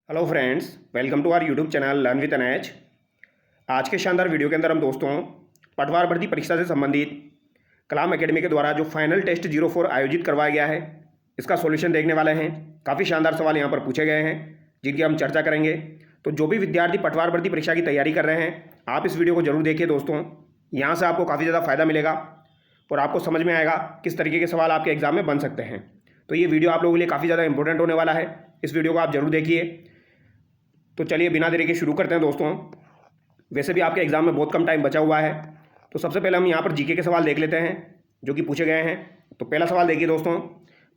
Hello friends, welcome to our YouTube channel learn with NH. आज के शानदार video के अंदर हम दोस्तों पटवार भर्ती परीक्षा से संबंधित कलाम एकेडमी के द्वारा जो फाइनल टेस्ट 04 आयोजित करवाया गया है, इसका सॉल्यूशन देखने वाले हैं। काफ़ी शानदार सवाल यहाँ पर पूछे गए हैं जिनकी हम चर्चा करेंगे। तो जो भी विद्यार्थी पटवार भर्ती परीक्षा की तैयारी कर रहे हैं, आप इस वीडियो को जरूर देखिए दोस्तों। यहाँ से आपको काफ़ी ज़्यादा फायदा मिलेगा और आपको समझ में आएगा किस तरीके के सवाल आपके एग्जाम में बन सकते हैं। तो ये वीडियो आप लोगों के लिए काफ़ी ज़्यादा इंपॉर्टेंट होने वाला है। इस वीडियो को आप जरूर देखिए। तो चलिए बिना देरी के शुरू करते हैं दोस्तों। वैसे भी आपके एग्जाम में बहुत कम टाइम बचा हुआ है, तो सबसे पहले हम यहाँ पर जीके के सवाल देख लेते हैं जो कि पूछे गए हैं। तो पहला सवाल देखिए दोस्तों,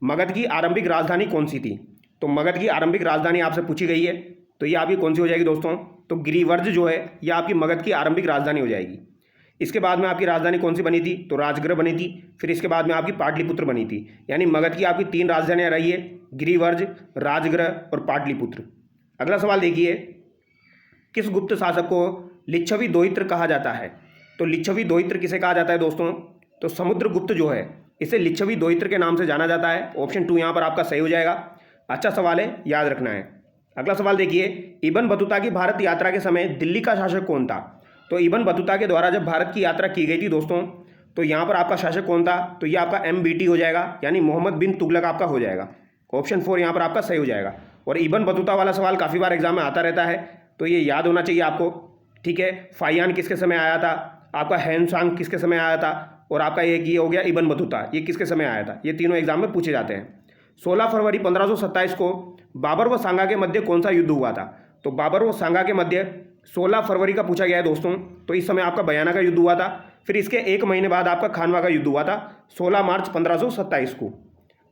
मगध की आरंभिक राजधानी कौन सी थी? तो मगध की आरंभिक राजधानी आपसे पूछी गई है, तो ये आपकी कौन सी हो जाएगी दोस्तों? तो गिरिवर्ज जो है यह आपकी मगध की आरंभिक राजधानी हो जाएगी। इसके बाद में आपकी राजधानी कौन सी बनी थी? तो राजगृह बनी थी। फिर इसके बाद में आपकी पाटलिपुत्र बनी थी। यानी मगध की आपकी 3 राजधानियाँ रही है, गिरिवर्ज, राजगृह और पाटलिपुत्र। अगला सवाल देखिए, किस गुप्त शासक को लिच्छवी दोहित्र कहा जाता है? तो लिच्छवी दोहित्र किसे कहा जाता है दोस्तों? तो समुद्रगुप्त जो है इसे लिच्छवी दोहित्र के नाम से जाना जाता है। ऑप्शन 2 यहाँ पर आपका सही हो जाएगा। अच्छा सवाल है, याद रखना है। अगला सवाल देखिए, इब्न बतूता की भारत यात्रा के समय दिल्ली का शासक कौन था? तो इब्न बतूता के द्वारा जब भारत की यात्रा की गई थी दोस्तों, तो यहाँ पर आपका शासक कौन था? तो ये आपका MBT हो जाएगा, यानी मोहम्मद बिन तुगलक आपका हो जाएगा। ऑप्शन 4 यहाँ पर आपका सही हो जाएगा। और इब्न बतूता वाला सवाल काफ़ी बार एग्जाम में आता रहता है, तो ये याद होना चाहिए आपको। ठीक है, फाहियान किसके समय आया था, आपका हैंसांग किसके समय आया था, और आपका ये हो गया इब्न बतूता, ये किसके समय आया था। ये तीनों एग्जाम में पूछे जाते हैं। 16 फरवरी 1527 को बाबर व सांगा के मध्य कौन सा युद्ध हुआ था? तो बाबर व सांगा के मध्य 16 फरवरी का पूछा गया है दोस्तों। तो इस समय आपका बयाना का युद्ध हुआ था। फिर इसके 1 महीने बाद आपका खानवा का युद्ध हुआ था 16 मार्च 1527 को।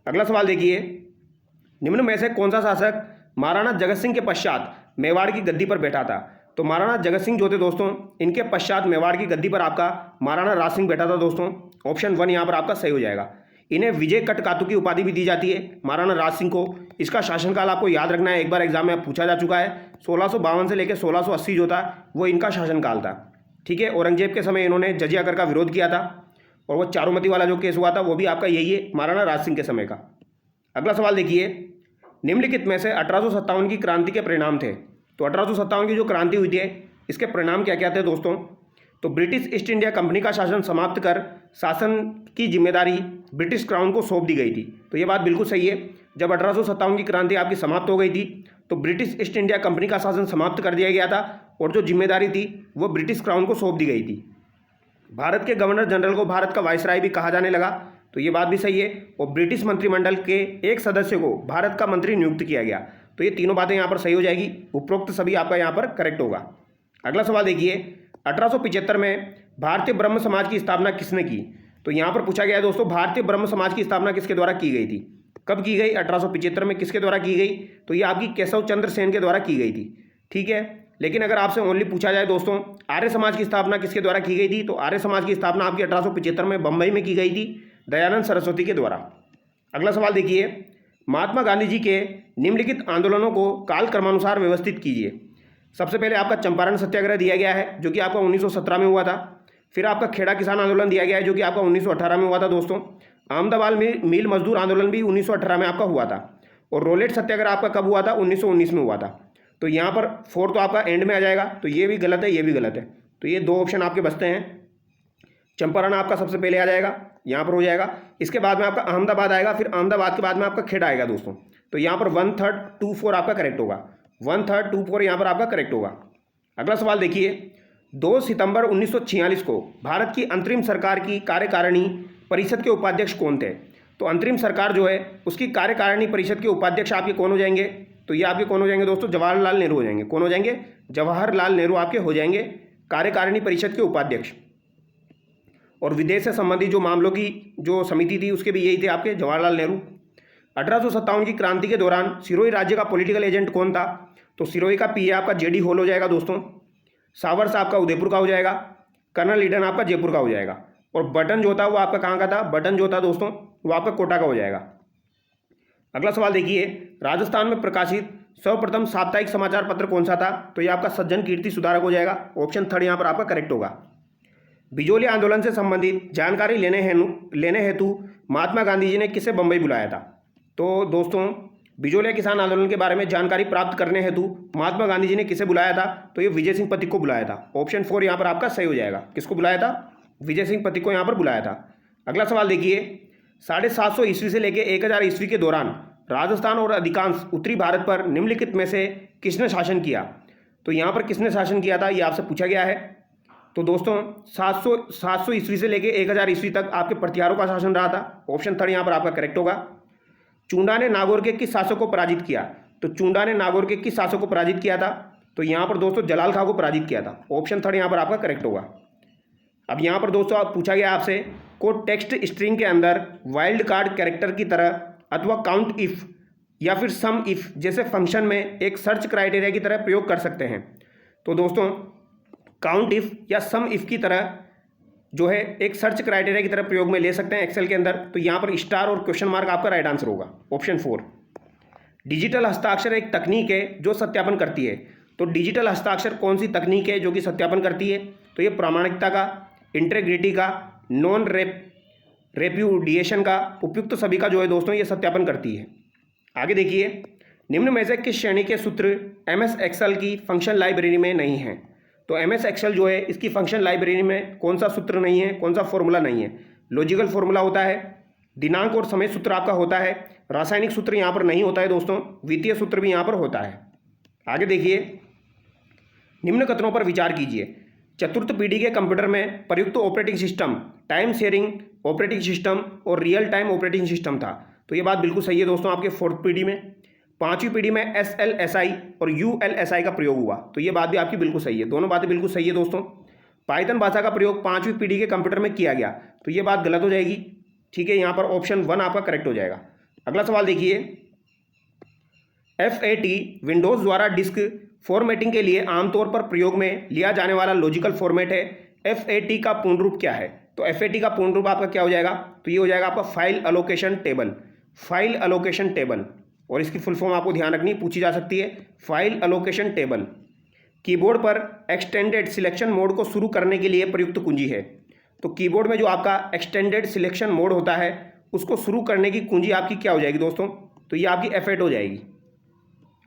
अगला सवाल देखिए, निम्न में से कौन सा शासक महाराणा जगत सिंह के पश्चात मेवाड़ की गद्दी पर बैठा था? तो महाराणा जगत सिंह जो थे दोस्तों, इनके पश्चात मेवाड़ की गद्दी पर आपका महाराणा राज सिंह बैठा था दोस्तों। ऑप्शन 1 यहाँ पर आपका सही हो जाएगा। इन्हें विजय कटकातु की उपाधि भी दी जाती है महाराणा राज सिंह को। इसका शासनकाल आपको याद रखना है, एक बार एग्जाम में पूछा जा चुका है। 1652 से लेकर 1680 जो था वो इनका शासनकाल था। ठीक है, औरंगजेब के समय इन्होंने जजिया कर का विरोध किया था, और वो चारुमती वाला जो केस हुआ था वो भी आपका यही है, महाराणा राज सिंह के समय का। अगला सवाल देखिए, निम्नलिखित में से 1857 की क्रांति के परिणाम थे। तो 1857 की जो क्रांति हुई थी इसके परिणाम क्या क्या थे दोस्तों? तो ब्रिटिश ईस्ट इंडिया कंपनी का शासन समाप्त कर शासन की जिम्मेदारी ब्रिटिश क्राउन को सौंप दी गई थी। तो ये बात बिल्कुल सही है। जब 1857 की क्रांति आपकी समाप्त हो गई थी तो ब्रिटिश ईस्ट इंडिया कंपनी का शासन समाप्त कर दिया गया था, और जो जिम्मेदारी थी वो ब्रिटिश क्राउन को सौंप दी गई थी। भारत के गवर्नर जनरल को भारत का वायसराय भी कहा जाने लगा। तो ये बात भी सही है। और ब्रिटिश मंत्रिमंडल के एक सदस्य को भारत का मंत्री नियुक्त किया गया। तो ये तीनों बातें यहाँ पर सही हो जाएगी। उपरोक्त सभी आपका यहाँ पर करेक्ट होगा। अगला सवाल देखिए, 1875 में भारतीय ब्रह्म समाज की स्थापना किसने की? तो यहाँ पर पूछा गया है दोस्तों, भारतीय ब्रह्म समाज की स्थापना किसके द्वारा की गई थी? कब की गई? 1875 में किसके द्वारा की गई? तो ये आपकी केशव चंद्र सेन के द्वारा की गई थी। ठीक है, लेकिन अगर आपसे ओनली पूछा जाए दोस्तों आर्य समाज की स्थापना किसके द्वारा की गई थी, तो आर्य समाज की स्थापना आपकी 1875 में बम्बई में की गई थी, दयानंद सरस्वती के द्वारा। अगला सवाल देखिए, महात्मा गांधी जी के निम्नलिखित आंदोलनों को काल क्रमानुसार व्यवस्थित कीजिए। सबसे पहले आपका चंपारण सत्याग्रह दिया गया है जो कि आपका 1917 में हुआ था। फिर आपका खेड़ा किसान आंदोलन दिया गया है जो कि आपका 1918 में हुआ था दोस्तों। अहमदाबाद में मिल मजदूर आंदोलन भी 1918 में आपका हुआ था। और रोलेट सत्याग्रह आपका कब हुआ था? 1919 में हुआ था। तो यहाँ पर 4 तो आपका एंड में आ जाएगा, तो ये भी गलत है, ये भी गलत है। तो ये 2 ऑप्शन आपके बचते हैं। चंपारण आपका सबसे पहले आ जाएगा, यहाँ पर हो जाएगा। इसके बाद में आपका अहमदाबाद आएगा, फिर अहमदाबाद के बाद में आपका खेड़ा आएगा दोस्तों। तो यहाँ पर 1/3, 2/4 आपका करेक्ट होगा। 1/3, 2/4 यहाँ पर आपका करेक्ट होगा। अगला सवाल देखिए, 2 सितंबर 1946 को भारत की अंतरिम सरकार की कार्यकारिणी परिषद के उपाध्यक्ष कौन थे? तो अंतरिम सरकार जो है उसकी कार्यकारिणी परिषद के उपाध्यक्ष आपके कौन हो जाएंगे? तो ये आपके कौन हो जाएंगे दोस्तों? जवाहरलाल नेहरू हो जाएंगे। कौन हो जाएंगे? जवाहरलाल नेहरू आपके हो जाएंगे कार्यकारिणी परिषद के उपाध्यक्ष। और विदेश से संबंधित जो मामलों की जो समिति थी उसके भी यही थे आपके, जवाहरलाल नेहरू। 1857 की क्रांति के दौरान सिरोही राज्य का पॉलिटिकल एजेंट कौन था? तो सिरोही का पीए आपका JD हॉल हो जाएगा दोस्तों। सावरस आपका उदयपुर का हो जाएगा। कर्नल ईडन आपका जयपुर का हो जाएगा। और बटन जो था वो आपका कहाँ का था? बटन जो था दोस्तों वो आपका कोटा का हो जाएगा। अगला सवाल देखिए, राजस्थान में प्रकाशित सर्वप्रथम साप्ताहिक समाचार पत्र कौन सा था? तो ये आपका सज्जन कीर्ति सुधारक हो जाएगा। ऑप्शन 3 यहाँ पर आपका करेक्ट होगा। बिजोली आंदोलन से संबंधित जानकारी लेने हेतु महात्मा गांधी जी ने किसे बम्बई बुलाया था? तो दोस्तों बिजोलिया किसान आंदोलन के बारे में जानकारी प्राप्त करने हेतु महात्मा गांधी जी ने किसे बुलाया था? तो ये विजय सिंह पथिक को बुलाया था। ऑप्शन 4 यहाँ पर आपका सही हो जाएगा। किसको बुलाया था? विजय सिंह पथिक को यहाँ पर बुलाया था। अगला सवाल देखिए, 750 ईस्वी से लेकर 1000 ईस्वी के दौरान राजस्थान और अधिकांश उत्तरी भारत पर निम्नलिखित में से किसने शासन किया? तो यहाँ पर किसने शासन किया था, ये आपसे पूछा गया है। तो दोस्तों 700 ईस्वी से लेकर 1000 ईस्वी तक आपके प्रतिहारों का शासन रहा था। ऑप्शन 3 यहाँ पर आपका करेक्ट होगा। चूंडा ने नागौर के किस शासक को पराजित किया? तो चूंडा ने नागौर के किस शासक को पराजित किया था? तो यहाँ पर दोस्तों जलाल खां को पराजित किया था। ऑप्शन 3 यहाँ पर आपका करेक्ट होगा। अब यहाँ पर दोस्तों आप पूछा गया आपसे को टेक्स्ट स्ट्रिंग के अंदर वाइल्ड कार्ड कैरेक्टर की तरह अथवा काउंट इफ या फिर सम इफ जैसे फंक्शन में एक सर्च क्राइटेरिया की तरह प्रयोग कर सकते हैं। तो दोस्तों काउंट इफ या सम इफ की तरह जो है एक सर्च क्राइटेरिया की तरह प्रयोग में ले सकते हैं एक्सेल के अंदर। तो यहाँ पर स्टार और क्वेश्चन मार्क आपका राइट आंसर होगा, ऑप्शन 4। डिजिटल हस्ताक्षर एक तकनीक है जो सत्यापन करती है। तो डिजिटल हस्ताक्षर कौन सी तकनीक है जो कि सत्यापन करती है? तो ये प्रामाणिकता का, इंटेग्रिटी का, नॉन रेप्यूडिएशन का, उपयुक्त सभी का जो है दोस्तों ये सत्यापन करती है। आगे देखिए, निम्न में से किस श्रेणी के सूत्र MS एक्सेल की फंक्शन लाइब्रेरी में नहीं है? तो MS एक्सेल जो है इसकी फंक्शन लाइब्रेरी में कौन सा सूत्र नहीं है, कौन सा फॉर्मूला नहीं है? लॉजिकल फॉर्मूला होता है, दिनांक और समय सूत्र आपका होता है, रासायनिक सूत्र यहाँ पर नहीं होता है दोस्तों, वित्तीय सूत्र भी यहाँ पर होता है। आगे देखिए, निम्न कथनों पर विचार कीजिए। चतुर्थ पीढ़ी के कंप्यूटर में प्रयुक्त operating system time sharing operating system और रियल टाइम ऑपरेटिंग सिस्टम था। तो ये बात बिल्कुल सही है दोस्तों आपके 4th पीढ़ी में। 5वीं पीढ़ी में SLSI और ULSI का प्रयोग हुआ। तो ये बात भी आपकी बिल्कुल सही है, दोनों बातें बिल्कुल सही है दोस्तों। पाइथन भाषा का प्रयोग 5वीं पीढ़ी के कंप्यूटर में किया गया। तो ये बात गलत हो जाएगी, ठीक है, यहाँ पर ऑप्शन 1 आपका करेक्ट हो जाएगा। अगला सवाल देखिए, FAT विंडोज़ द्वारा डिस्क फॉर्मेटिंग के लिए आमतौर पर प्रयोग में लिया जाने वाला लॉजिकल फॉर्मेट है। FAT का पूर्ण रूप क्या है? तो FAT का पूर्ण रूप आपका क्या हो जाएगा? तो ये हो जाएगा आपका file allocation table, file allocation table. और इसकी फुल फॉर्म आपको ध्यान रखनी, पूछी जा सकती है, फाइल एलोकेशन टेबल। कीबोर्ड पर एक्सटेंडेड सिलेक्शन मोड को शुरू करने के लिए प्रयुक्त कुंजी है। तो कीबोर्ड में जो आपका एक्सटेंडेड सिलेक्शन मोड होता है उसको शुरू करने की कुंजी आपकी क्या हो जाएगी दोस्तों? तो ये आपकी F8 हो जाएगी।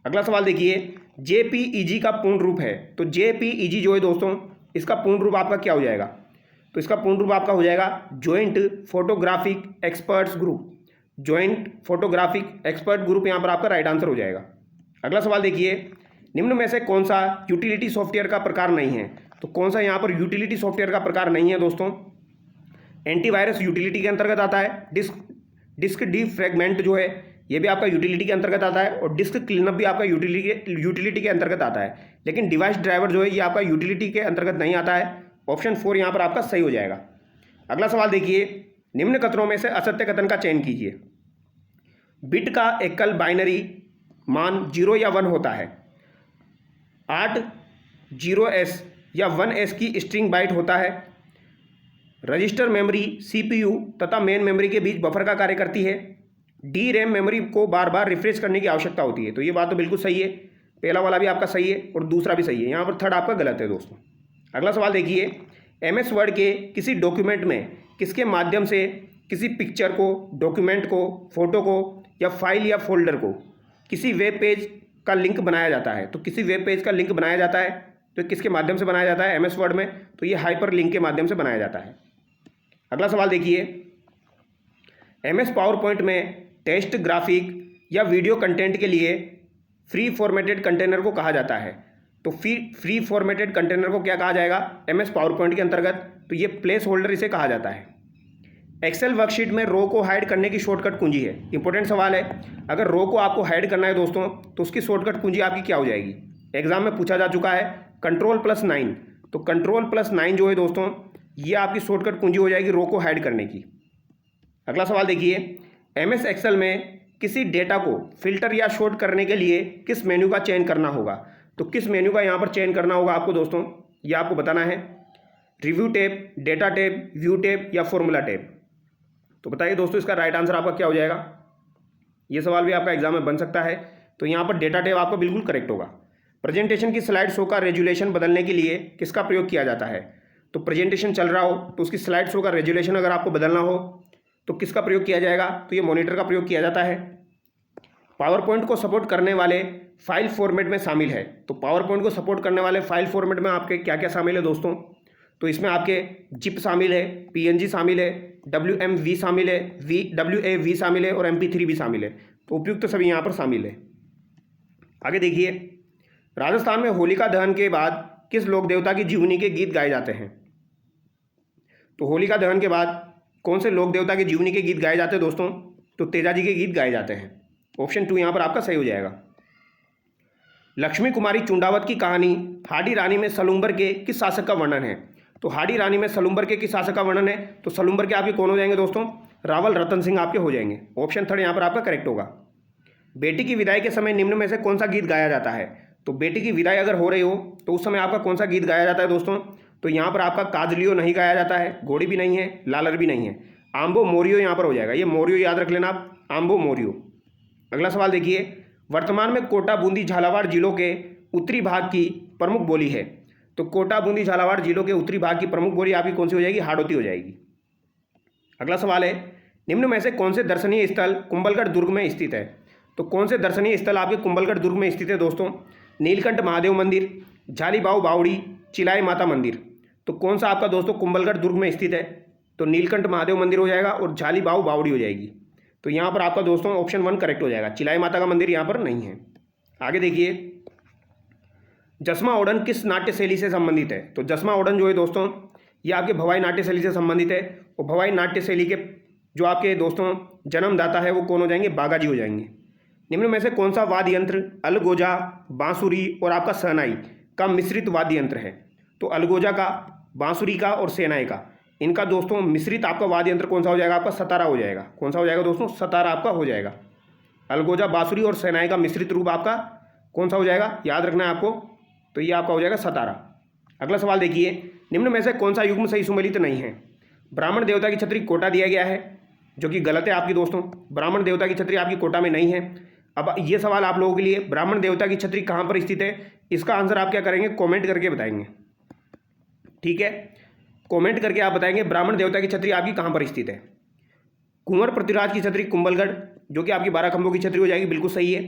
अगला सवाल देखिए, JPEG का पूर्ण रूप है। तो JPEG जो है दोस्तों इसका पूर्ण रूप आपका क्या हो जाएगा? तो इसका पूर्ण रूप आपका हो जाएगा joint photographic experts group, joint photographic expert group यहाँ पर आपका राइट आंसर हो जाएगा। अगला सवाल देखिए, निम्न में से कौन सा यूटिलिटी सॉफ्टवेयर का प्रकार नहीं है? तो कौन सा यहाँ पर यूटिलिटी सॉफ्टवेयर का प्रकार नहीं है दोस्तों? एंटीवायरस यूटिलिटी के अंतर्गत आता है, डिस्क डीफ्रैगमेंट जो है ये भी आपका यूटिलिटी के अंतर्गत आता है, और डिस्क क्लीनअप भी आपका यूटिलिटी के अंतर्गत आता है। लेकिन डिवाइस ड्राइवर जो है ये आपका यूटिलिटी के अंतर्गत नहीं आता है। ऑप्शन 4 यहाँ पर आपका सही हो जाएगा। अगला सवाल देखिए, निम्न कथनों में से असत्य कथन का चयन कीजिए। बिट का एकल बाइनरी मान 0 या 1 होता है। 8 0s या 1s की स्ट्रिंग बाइट होता है। रजिस्टर मेमोरी CPU तथा मेन मेमोरी के बीच बफर का कार्य करती है। DRAM मेमोरी को बार बार रिफ्रेश करने की आवश्यकता होती है। तो ये बात तो बिल्कुल सही है, पहला वाला भी आपका सही है और दूसरा भी सही है, यहाँ पर थर्ड आपका गलत है दोस्तों। अगला सवाल देखिए, MS वर्ड के किसी डॉक्यूमेंट में किसके माध्यम से किसी पिक्चर को, डॉक्यूमेंट को, फोटो को या फाइल या फोल्डर को किसी वेब पेज का लिंक बनाया जाता है? तो किसी वेब पेज का लिंक बनाया जाता है तो किसके माध्यम से बनाया जाता है MS वर्ड में? तो ये हाइपर लिंक के माध्यम से बनाया जाता है। अगला सवाल देखिए, MS पावरपॉइंट में टेक्स्ट, ग्राफिक या वीडियो कंटेंट के लिए फ्री फॉर्मेटेड कंटेनर को कहा जाता है। तो फ्री फॉर्मेटेड कंटेनर को क्या कहा जाएगा MS पावरपॉइंट के अंतर्गत? तो ये प्लेस होल्डर इसे कहा जाता है। एक्सेल वर्कशीट में रो को हाइड करने की शॉर्टकट कुंजी है। इंपॉर्टेंट सवाल है, अगर रो को आपको हाइड करना है दोस्तों तो उसकी शॉर्टकट कुंजी आपकी क्या हो जाएगी? एग्जाम में पूछा जा चुका है, Ctrl+9। तो Ctrl+9 जो है दोस्तों ये आपकी शॉर्टकट कुंजी हो जाएगी रो को हाइड करने की। अगला सवाल देखिए, MS एक्सेल में किसी डेटा को फिल्टर या शॉर्ट करने के लिए किस मेन्यू का चयन करना होगा? तो किस मेन्यू का यहाँ पर चयन करना होगा आपको दोस्तों, ये आपको बताना है। Review tab, data tab, view tab या फॉर्मूला टैब? तो बताइए दोस्तों इसका राइट आंसर आपका क्या हो जाएगा? ये सवाल भी आपका एग्जाम में बन सकता है। तो यहाँ पर डेटा टैब आपका बिल्कुल करेक्ट होगा। प्रेजेंटेशन की स्लाइड शो का रेजुलेशन बदलने के लिए किसका प्रयोग किया जाता है? तो प्रेजेंटेशन चल रहा हो तो उसकी स्लाइड शो का रेजुलेशन अगर आपको बदलना हो तो किसका प्रयोग किया जाएगा? तो ये मॉनिटर का प्रयोग किया जाता है। पावर पॉइंट को सपोर्ट करने वाले फाइल फॉर्मेट में शामिल है। तो पावर पॉइंट को सपोर्ट करने वाले फाइल फॉर्मेट में आपके क्या क्या शामिल है दोस्तों? तो इसमें आपके जिप शामिल है, PNG शामिल है, WMV शामिल है, WAV शामिल है और MP3 भी शामिल है। तो उपयुक्त सभी यहाँ पर शामिल है। आगे देखिए, राजस्थान में होलिका दहन के बाद किस लोक देवता की जीवनी के गीत गाए जाते हैं? तो होलिका दहन के बाद कौन से लोक देवता के जीवनी के गीत गाए जाते हैं दोस्तों? तो तेजा जी के गीत गाए जाते हैं। ऑप्शन 2 यहाँ पर आपका सही हो जाएगा। लक्ष्मी कुमारी चुंडावत की कहानी हाडी रानी में सलूम्बर के किस शासक का वर्णन है? तो हाडी रानी में सलूम्बर के किस शासक का वर्णन है? तो सलूम्बर के आपके कौन हो जाएंगे दोस्तों? रावल रतन सिंह आपके हो जाएंगे। ऑप्शन 3 यहाँ पर आपका करेक्ट होगा। बेटी की विदाई के समय निम्न में से कौन सा गीत गाया जाता है? तो बेटी की विदाई अगर हो रही हो तो उस समय आपका कौन सा गीत गाया जाता है दोस्तों? तो यहाँ पर आपका काजलियो नहीं गाया जाता है, घोड़ी भी नहीं है, लालर भी नहीं है, आम्बो मोरियो यहाँ पर हो जाएगा। ये मोरियो याद रख लेना आप, आम्बो मोरियो। अगला सवाल देखिए, वर्तमान में कोटा बूंदी झालावाड़ जिलों के उत्तरी भाग की प्रमुख बोली है। तो कोटा बूंदी झालावाड़ जिलों के उत्तरी भाग की प्रमुख बोली आपकी कौन सी हो जाएगी? हाड़ौती हो जाएगी। अगला सवाल है, निम्न में से कौन से दर्शनीय स्थल कुंभलगढ़ दुर्ग में स्थित है? तो कौन से दर्शनीय स्थल आपके कुंभलगढ़ दुर्ग में स्थित है दोस्तों? नीलकंठ महादेव मंदिर, झालीबाऊ बावड़ी, चिलाई माता मंदिर। तो कौन सा आपका दोस्तों कुंभलगढ़ दुर्ग में स्थित है? तो नीलकंठ महादेव मंदिर हो जाएगा और झालीबाऊ बावड़ी हो जाएगी। तो यहाँ पर आपका दोस्तों ऑप्शन 1 करेक्ट हो जाएगा। चिलाई माता का मंदिर यहाँ पर नहीं है। आगे देखिए, जसमा ओडन किस नाट्य शैली से संबंधित है? तो जसमा ओडन जो है दोस्तों ये आपके भवाई नाट्य शैली से संबंधित है और भवाई नाट्य शैली के जो आपके दोस्तों जन्मदाता है वो कौन हो जाएंगे? बागाजी हो जाएंगे। निम्न में से कौन सा वाद्य यंत्र अलगोजा, बांसुरी और आपका शहनाई का मिश्रित वाद्य यंत्र है? तो अलगोजा का, बांसुरी का और शहनाई का, इनका दोस्तों मिश्रित आपका वाद्य यंत्र कौन सा हो जाएगा? आपका सतारा हो जाएगा। कौन सा हो जाएगा दोस्तों? सतारा आपका हो जाएगा। अलगोजा, बांसुरी और शहनाई का मिश्रित रूप आपका कौन सा हो जाएगा? याद रखना है आपको। तो ये आपका हो जाएगा सतारा। अगला सवाल देखिए, निम्न में से कौन सा युग्म सही सुमेलित नहीं है? ब्राह्मण देवता की छतरी कोटा दिया गया है, जो कि गलत है आपकी दोस्तों। ब्राह्मण देवता की छतरी आपकी कोटा में नहीं है। अब ये सवाल आप लोगों के लिए, ब्राह्मण देवता की छतरी कहाँ पर स्थित है? इसका आंसर आप क्या करेंगे? कमेंट करके बताएंगे, ठीक है? कमेंट करके आप बताएंगे ब्राह्मण देवता की छतरी आपकी कहाँ पर स्थित है। कुंवर पृथ्वीराज की छतरी कुंभलगढ़, जो कि आपकी 12 खंभों की छतरी हो जाएगी, बिल्कुल सही है।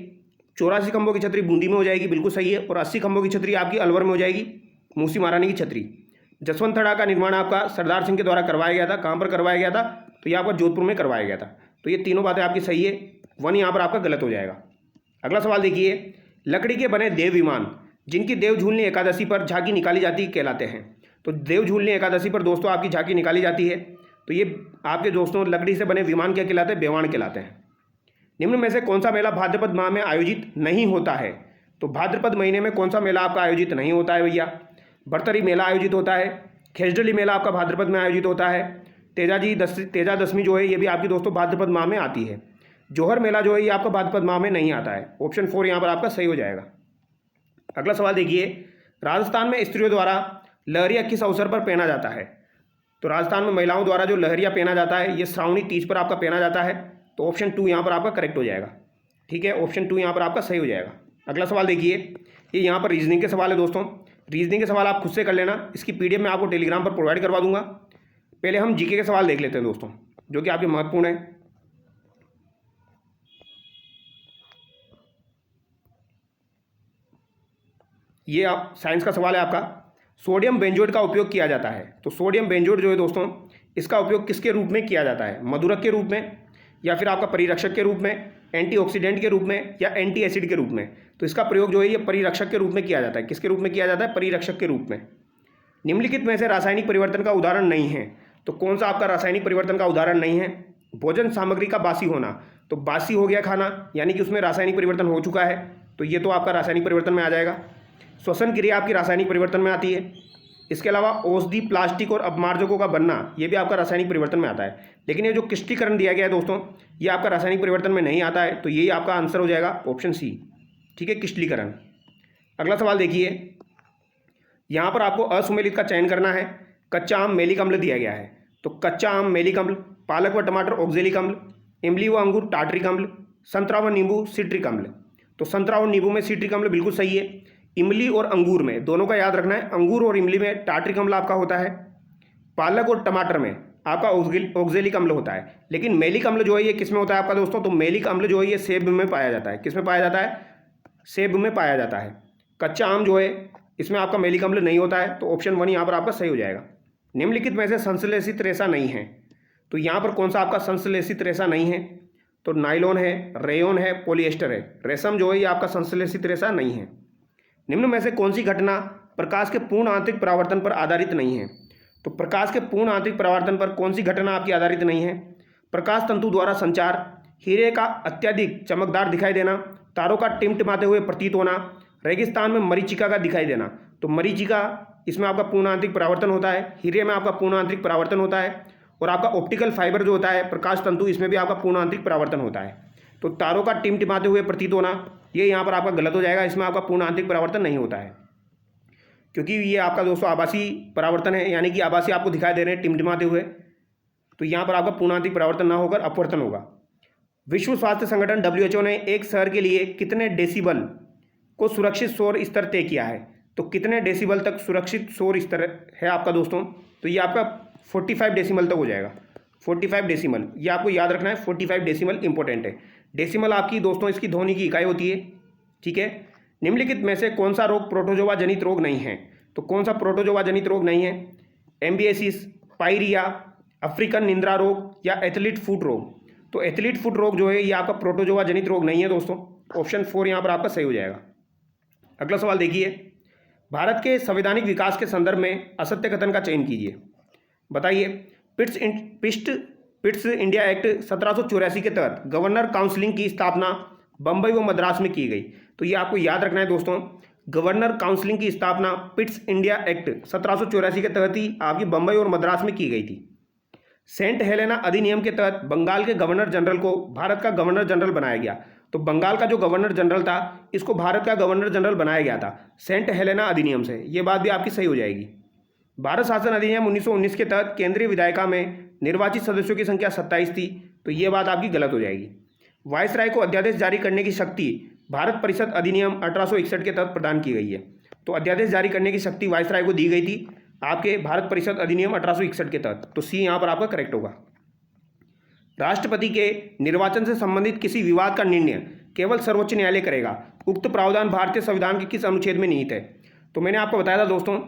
84 खंभों की छतरी बूंदी में हो जाएगी, बिल्कुल सही है। और 80 खंभों की छतरी आपकी अलवर में हो जाएगी, मूसी महारानी की छतरी। जसवंतड़ा का निर्माण आपका सरदार सिंह के द्वारा करवाया गया था। कहाँ पर करवाया गया था? तो ये आपका जोधपुर में करवाया गया था। तो ये तीनों बातें आपकी सही है, 1 यहाँ पर आपका गलत हो जाएगा। अगला सवाल देखिए, लकड़ी के बने देव विमान जिनकी देव झूलनी एकादशी पर झांकी निकाली जाती कहलाते हैं। तो देव झूलनी एकादशी पर दोस्तों आपकी झांकी निकाली जाती है। तो ये आपके दोस्तों लकड़ी से बने विमान क्या कहलाते हैं? बेवाण कहलाते हैं। निम्न में से कौन सा मेला भाद्रपद माह में आयोजित नहीं होता है? तो भाद्रपद महीने में कौन सा मेला आपका आयोजित नहीं होता है भैया? बरतरी मेला आयोजित होता है, खेजडली मेला आपका भाद्रपद में आयोजित होता है, तेजा दशमी जो है ये भी आपकी दोस्तों भाद्रपद माह में आती है। जोहर मेला जो है ये आपका भाद्रपद माह में नहीं आता है। ऑप्शन 4 यहाँ पर आपका सही हो जाएगा। अगला सवाल देखिए, राजस्थान में स्त्रियों द्वारा लहरिया किस अवसर पर पहना जाता है? तो राजस्थान में महिलाओं द्वारा जो लहरिया पहना जाता है ये श्रावणी तीज पर आपका पहना जाता है। तो ऑप्शन 2 यहाँ पर आपका करेक्ट हो जाएगा, ठीक है? ऑप्शन 2 यहाँ पर आपका सही हो जाएगा। अगला सवाल देखिए, ये यहाँ पर रीजनिंग के सवाल है दोस्तों। रीजनिंग के सवाल आप खुद से कर लेना, इसकी PDF मैं आपको टेलीग्राम पर प्रोवाइड करवा दूंगा। पहले हम जीके के सवाल देख लेते हैं दोस्तों, जो कि आपके महत्वपूर्ण है। ये आप साइंस का सवाल है आपका, सोडियम बेंजोएट का उपयोग किया जाता है। तो सोडियम बेंजोएट जो है दोस्तों इसका उपयोग किसके रूप में किया जाता है? मधुरक के रूप में, या फिर आपका परिरक्षक के रूप में, एंटीऑक्सीडेंट के रूप में, या एंटी एसिड के रूप में? तो इसका प्रयोग जो है ये परिरक्षक के रूप में किया जाता है। किसके रूप में किया जाता है? परिरक्षक के रूप में। निम्नलिखित में से रासायनिक परिवर्तन का उदाहरण नहीं है। तो कौन सा आपका रासायनिक परिवर्तन का उदाहरण नहीं है? भोजन सामग्री का बासी होना। तो बासी हो गया खाना, यानी कि उसमें रासायनिक परिवर्तन हो चुका है, तो ये तो आपका रासायनिक परिवर्तन में आ जाएगा। श्वसन क्रिया आपकी रासायनिक परिवर्तन में आती है। इसके अलावा औषधि, प्लास्टिक और अपमार्जकों का बनना ये भी आपका रासायनिक परिवर्तन में आता है। लेकिन ये जो क्रिस्टलीकरण दिया गया है दोस्तों ये आपका रासायनिक परिवर्तन में नहीं आता है। तो यही आपका आंसर हो जाएगा ऑप्शन सी, ठीक है? क्रिस्टलीकरण। अगला सवाल देखिए, यहाँ पर आपको असुमेलित का चयन करना है। कच्चा आम मेलिक अम्ल दिया गया है। तो कच्चा आम मेलिक अम्ल, पालक व टमाटर ऑक्जेलिक अम्ल, इमली व अंगूर टार्ट्रिक अम्ल, संतरा व नींबू सिट्रिक अम्ल। तो संतरा और नींबू में सिट्रिक अम्ल बिल्कुल सही है। इमली और अंगूर में, दोनों का याद रखना है, अंगूर और इमली में टार्ट्रिक अम्ल आपका होता है। पालक और टमाटर में आपका ऑक्जेलिक अम्ल होता है। लेकिन मेलिक अम्ल जो है ये किस में होता है आपका दोस्तों? तो मेलिक अम्ल जो है ये सेब में पाया जाता है। किस में पाया जाता है? सेब में पाया जाता है। कच्चा आम जो है इसमें आपका मेलिक अम्ल नहीं होता है, तो ऑप्शन 1 यहाँ पर आपका सही हो जाएगा। निम्नलिखित में से संश्लेषित रेशा नहीं है, तो यहाँ पर कौन सा आपका संश्लेषित रेशा नहीं है? तो नायलॉन है, रेयन है, पॉलिएस्टर है। रेशम जो है ये आपका संश्लेषित रेशा नहीं है। निम्न में से कौन सी घटना प्रकाश के पूर्ण आंतरिक परावर्तन पर आधारित नहीं है? तो प्रकाश के पूर्ण आंतरिक परावर्तन पर कौन सी घटना आपकी आधारित नहीं है? प्रकाश तंतु द्वारा संचार, हीरे का अत्यधिक चमकदार दिखाई देना, तारों का टिमटिमाते हुए प्रतीत होना, रेगिस्तान में मरीचिका का दिखाई देना। तो मरीचिका इसमें आपका पूर्ण आंतरिक परावर्तन होता है, हीरे में आपका पूर्ण आंतरिक परावर्तन होता है, और आपका ऑप्टिकल फाइबर जो होता है प्रकाश तंतु, इसमें भी आपका पूर्ण आंतरिक परावर्तन होता है। तो तारों का टिमटिमाते हुए प्रतीत होना ये यहाँ पर आपका गलत हो जाएगा, इसमें आपका पूर्ण आंतरिक परावर्तन नहीं होता है, क्योंकि ये आपका दोस्तों आभासी परावर्तन है, यानी कि आभासी आपको दिखाई दे रहे हैं टिमटिमाते हुए, तो यहाँ पर आपका पूर्ण आंतरिक परावर्तन ना होकर अपवर्तन होगा। विश्व स्वास्थ्य संगठन WHO ने एक शहर के लिए कितने डेसिबल को सुरक्षित शोर स्तर तय किया है? तो कितने डेसिबल तक सुरक्षित शोर स्तर है आपका दोस्तों? तो ये आपका 45 डेसिमल तक हो जाएगा। 45 डेसिमल ये आपको याद रखना है, 45 डेसिमल इंपॉर्टेंट है। डेसिमल आपकी दोस्तों इसकी ध्वनि की इकाई होती है, ठीक है। निम्नलिखित में से कौन सा रोग प्रोटोजोआ जनित रोग नहीं है? तो कौन सा प्रोटोजोआ जनित रोग नहीं है? एम्बिएसिस, पायरिया, अफ्रीकन निंद्रा रोग या एथलीट फुट रोग? तो एथलीट फुट रोग जो है ये आपका प्रोटोजोआ जनित रोग नहीं है दोस्तों। ऑप्शन 4 यहाँ पर आपका सही हो जाएगा। अगला सवाल देखिए, भारत के संवैधानिक विकास के संदर्भ में असत्य कथन का चयन कीजिए। बताइए, पिट्स इंडिया एक्ट 1784 के तहत गवर्नर काउंसिलिंग की स्थापना बम्बई व मद्रास में की गई। तो ये आपको याद रखना है दोस्तों, गवर्नर काउंसिलिंग की स्थापना पिट्स इंडिया एक्ट 1784 के तहत ही आपकी बम्बई और मद्रास में की गई थी। सेंट हेलेना अधिनियम के तहत बंगाल के गवर्नर जनरल को भारत का गवर्नर जनरल बनाया गया। तो बंगाल का जो गवर्नर जनरल था इसको भारत का गवर्नर जनरल बनाया गया था सेंट हेलेना अधिनियम से। ये बात भी आपकी सही हो जाएगी। भारत शासन अधिनियम 1919 के तहत केंद्रीय विधायिका में निर्वाचित सदस्यों की संख्या 27 थी। तो ये बात आपकी गलत हो जाएगी। वायसराय को अध्यादेश जारी करने की शक्ति भारत परिषद अधिनियम 1861 के तहत प्रदान की गई है। तो अध्यादेश जारी करने की शक्ति वायसराय को दी गई थी आपके भारत परिषद अधिनियम 1861 के तहत। तो सी यहाँ पर आपका करेक्ट होगा। राष्ट्रपति के निर्वाचन से संबंधित किसी विवाद का निर्णय केवल सर्वोच्च न्यायालय करेगा। उक्त प्रावधान भारतीय संविधान के किस अनुच्छेद में निहित है? तो मैंने आपको बताया था दोस्तों,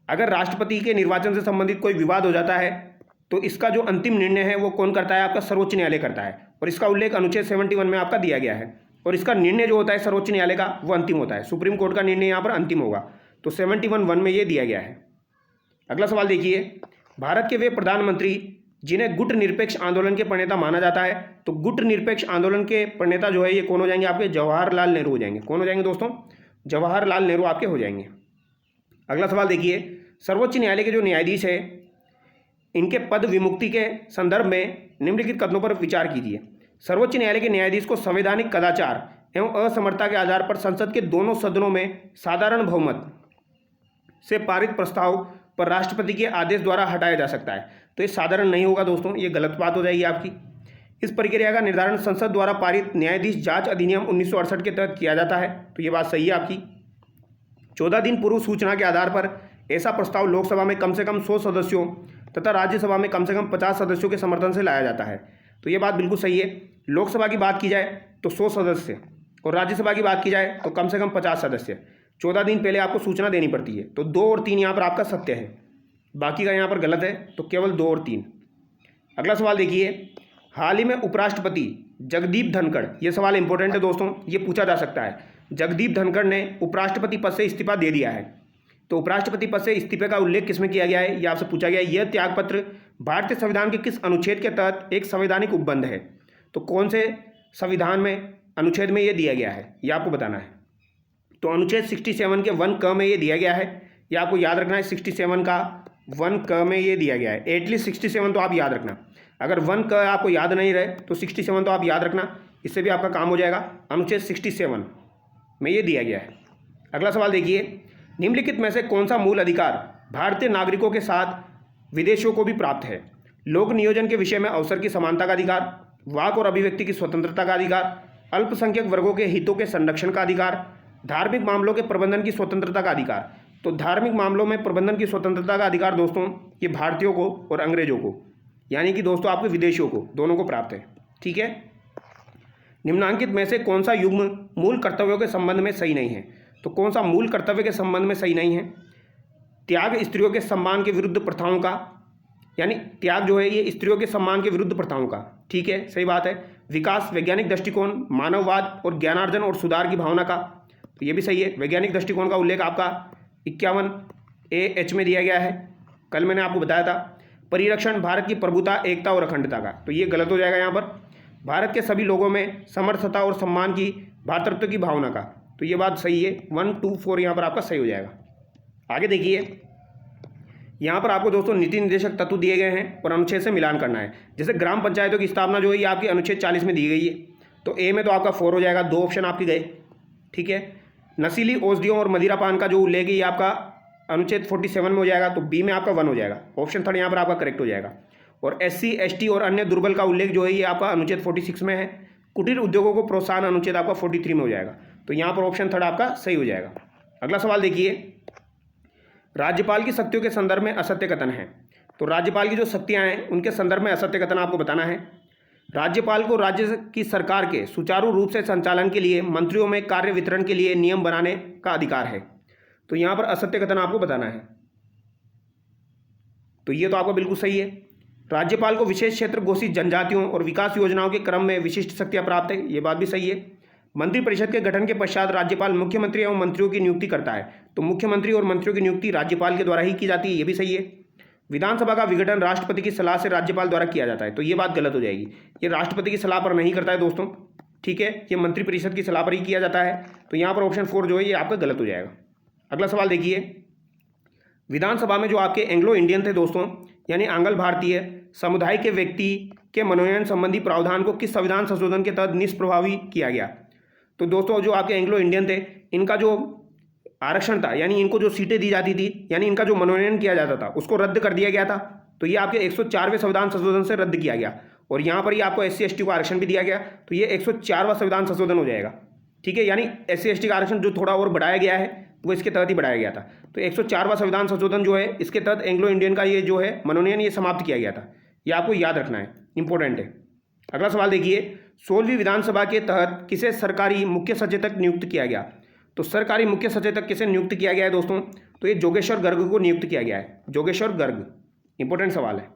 अगर राष्ट्रपति के निर्वाचन से संबंधित कोई विवाद हो जाता है तो इसका जो अंतिम निर्णय है वो कौन करता है? आपका सर्वोच्च न्यायालय करता है। और इसका उल्लेख अनुच्छेद 71 में आपका दिया गया है। और इसका निर्णय जो होता है सर्वोच्च न्यायालय का वो अंतिम होता है। सुप्रीम कोर्ट का निर्णय यहाँ पर अंतिम होगा। तो 71(1) में ये दिया गया है। अगला सवाल देखिए, भारत के वे प्रधानमंत्री जिन्हें गुट निरपेक्ष आंदोलन के प्रणेता माना जाता है, तो गुट निरपेक्ष आंदोलन के प्रणेता जो है ये कौन हो जाएंगे? आपके जवाहरलाल नेहरू हो जाएंगे। कौन हो जाएंगे दोस्तों? जवाहरलाल नेहरू आपके हो जाएंगे। अगला सवाल देखिए, सर्वोच्च न्यायालय के जो न्यायाधीश है इनके पद विमुक्ति के संदर्भ में निम्नलिखित कथनों पर विचार कीजिए। सर्वोच्च न्यायालय के न्यायाधीश को संवैधानिक कदाचार एवं असमर्थता के आधार पर संसद के दोनों सदनों में साधारण बहुमत से पारित प्रस्ताव पर राष्ट्रपति के आदेश द्वारा हटाया जा सकता है। तो ये साधारण नहीं होगा दोस्तों, ये गलत बात हो जाएगी आपकी। इस प्रक्रिया का निर्धारण संसद द्वारा पारित न्यायाधीश जांच अधिनियम 1968 के तहत किया जाता है। तो ये बात सही है आपकी। 14 दिन पूर्व सूचना के आधार पर ऐसा प्रस्ताव लोकसभा में कम से कम 100 सदस्यों तथा राज्यसभा में कम से कम 50 सदस्यों के समर्थन से लाया जाता है। तो ये बात बिल्कुल सही है। लोकसभा की बात की जाए तो 100 सदस्य और राज्यसभा की बात की जाए तो कम से कम 50 सदस्य। 14 दिन पहले आपको सूचना देनी पड़ती है। तो 2 और 3 यहाँ पर आपका सत्य है, बाकी का यहाँ पर गलत है। तो केवल 2 और 3। अगला सवाल देखिए, हाल ही में उपराष्ट्रपति जगदीप धनखड़, ये सवाल इंपॉर्टेंट है दोस्तों, ये पूछा जा सकता है। जगदीप धनखड़ ने उपराष्ट्रपति पद से इस्तीफा दे दिया है। तो उपराष्ट्रपति पद से इस्तीफे का उल्लेख किसमें किया गया है? ये आपसे पूछा गया है। यह त्यागपत्र भारतीय संविधान के किस अनुच्छेद के तहत एक संवैधानिक उपबंध है? तो कौन से संविधान में अनुच्छेद में ये दिया गया है, ये आपको बताना है। तो अनुच्छेद 67 के 1 क में ये दिया गया है। ये आपको याद रखना है, 67 का 1 क में ये दिया गया है। एटलीस्ट 67 तो आप याद रखना। अगर 1 क आपको याद नहीं रहे तो 67 तो आप याद रखना, इससे भी आपका काम हो जाएगा। अनुच्छेद 67 में ये दिया गया है। अगला सवाल देखिए, निम्नलिखित में से कौन सा मूल अधिकार भारतीय नागरिकों के साथ विदेशियों को भी प्राप्त है? लोक नियोजन के विषय में अवसर की समानता का अधिकार, वाक और अभिव्यक्ति की स्वतंत्रता का अधिकार, अल्पसंख्यक वर्गों के हितों के संरक्षण का अधिकार, धार्मिक मामलों के प्रबंधन की स्वतंत्रता का अधिकार। तो धार्मिक मामलों में प्रबंधन की स्वतंत्रता का अधिकार दोस्तों ये भारतीयों को और अंग्रेजों को यानी कि दोस्तों आपके विदेशियों को, दोनों को प्राप्त है। ठीक है, निम्नांकित में से कौन सा युग्म मूल कर्तव्यों के संबंध में सही नहीं है? तो कौन सा मूल कर्तव्य के संबंध में सही नहीं है? त्याग स्त्रियों के सम्मान के विरुद्ध प्रथाओं का, यानी त्याग जो है ये स्त्रियों के सम्मान के विरुद्ध प्रथाओं का। ठीक है, सही बात है। विकास, वैज्ञानिक दृष्टिकोण, मानववाद और ज्ञानार्जन और सुधार की भावना का, तो ये भी सही है। वैज्ञानिक दृष्टिकोण का उल्लेख आपका 51A(H) में दिया गया है, कल मैंने आपको बताया था। परिरक्षण, भारत की प्रभुता, एकता और अखंडता का, तो ये गलत हो जाएगा यहाँ पर। भारत के सभी लोगों में समर्थता और सम्मान की, भ्रातृत्व की भावना का, तो ये बात सही है। 1, 2, 4 यहाँ पर आपका सही हो जाएगा। आगे देखिए, यहाँ पर आपको दोस्तों नीति निर्देशक तत्व दिए गए हैं और अनुच्छेद से मिलान करना है। जैसे ग्राम पंचायतों की स्थापना जो है ये आपकी अनुच्छेद 40 में दी गई है, तो ए में तो आपका 4 हो जाएगा, 2 ऑप्शन आपके गए। ठीक है, नशीली औषधियों और मदिरापान का जो उल्लेख है ये आपका अनुच्छेद 47 में हो जाएगा, तो बी में आपका 1 हो जाएगा। ऑप्शन 3 यहाँ पर आपका करेक्ट हो जाएगा। और SC, ST और अन्य दुर्बल का उल्लेख जो है ये आपका अनुच्छेद 46 में है। कुटीर उद्योगों को प्रोत्साहन अनुच्छेद आपका 43 में हो जाएगा, तो यहाँ पर ऑप्शन 3 आपका सही हो जाएगा। अगला सवाल देखिए, राज्यपाल की शक्तियों के संदर्भ में असत्य कथन है। तो राज्यपाल की जो शक्तियां हैं उनके संदर्भ में असत्य कथन आपको बताना है। राज्यपाल को राज्य की सरकार के सुचारू रूप से संचालन के लिए मंत्रियों में कार्य वितरण के लिए नियम बनाने का अधिकार है, तो यहाँ पर असत्य कथन आपको बताना है। तो ये तो आपको बिल्कुल सही है। राज्यपाल को विशेष क्षेत्र घोषित जनजातियों और विकास योजनाओं के क्रम में विशिष्ट शक्तियां प्राप्त है, ये बात भी सही है। मंत्रिपरिषद के गठन के पश्चात राज्यपाल मुख्यमंत्री एवं मंत्रियों की नियुक्ति करता है, तो मुख्यमंत्री और मंत्रियों की नियुक्ति राज्यपाल के द्वारा ही की जाती है, ये भी सही है। विधानसभा का विघटन राष्ट्रपति की सलाह से राज्यपाल द्वारा किया जाता है, तो ये बात गलत हो जाएगी। ये राष्ट्रपति की सलाह पर नहीं करता है दोस्तों, ठीक है, ये मंत्रिपरिषद की सलाह पर ही किया जाता है, तो यहाँ पर ऑप्शन 4 जो है ये आपका गलत हो जाएगा। अगला सवाल देखिए, विधानसभा में जो आपके एंग्लो इंडियन थे दोस्तों, यानी आंग्ल भारतीय समुदाय के व्यक्ति के मनोनयन संबंधी प्रावधान को किस संविधान संशोधन के तहत निष्प्रभावी किया गया? तो दोस्तों जो आपके एंग्लो इंडियन थे इनका जो आरक्षण था, यानी इनको जो सीटें दी जाती थी, यानी इनका जो मनोनयन किया जाता था उसको रद्द कर दिया गया था, तो ये आपके 104वें संविधान संशोधन से रद्द किया गया। और यहाँ पर ही आपको SC ST को आरक्षण भी दिया गया, तो ये 104वां संविधान संशोधन हो जाएगा। ठीक है, यानी SC ST का आरक्षण जो थोड़ा और बढ़ाया गया है वो इसके तहत ही बढ़ाया गया था, तो 104वां संविधान संशोधन जो है इसके तहत एंग्लो इंडियन का ये जो है मनोनयन ये समाप्त किया गया था, ये आपको याद रखना है, इंपॉर्टेंट है। अगला सवाल देखिए, 16वीं विधानसभा के तहत किसे सरकारी मुख्य सचेतक नियुक्त किया गया? तो सरकारी मुख्य सचेतक किसे नियुक्त किया गया है दोस्तों? तो ये जोगेश्वर गर्ग को नियुक्त किया गया है, जोगेश्वर गर्ग। इंपॉर्टेंट सवाल है।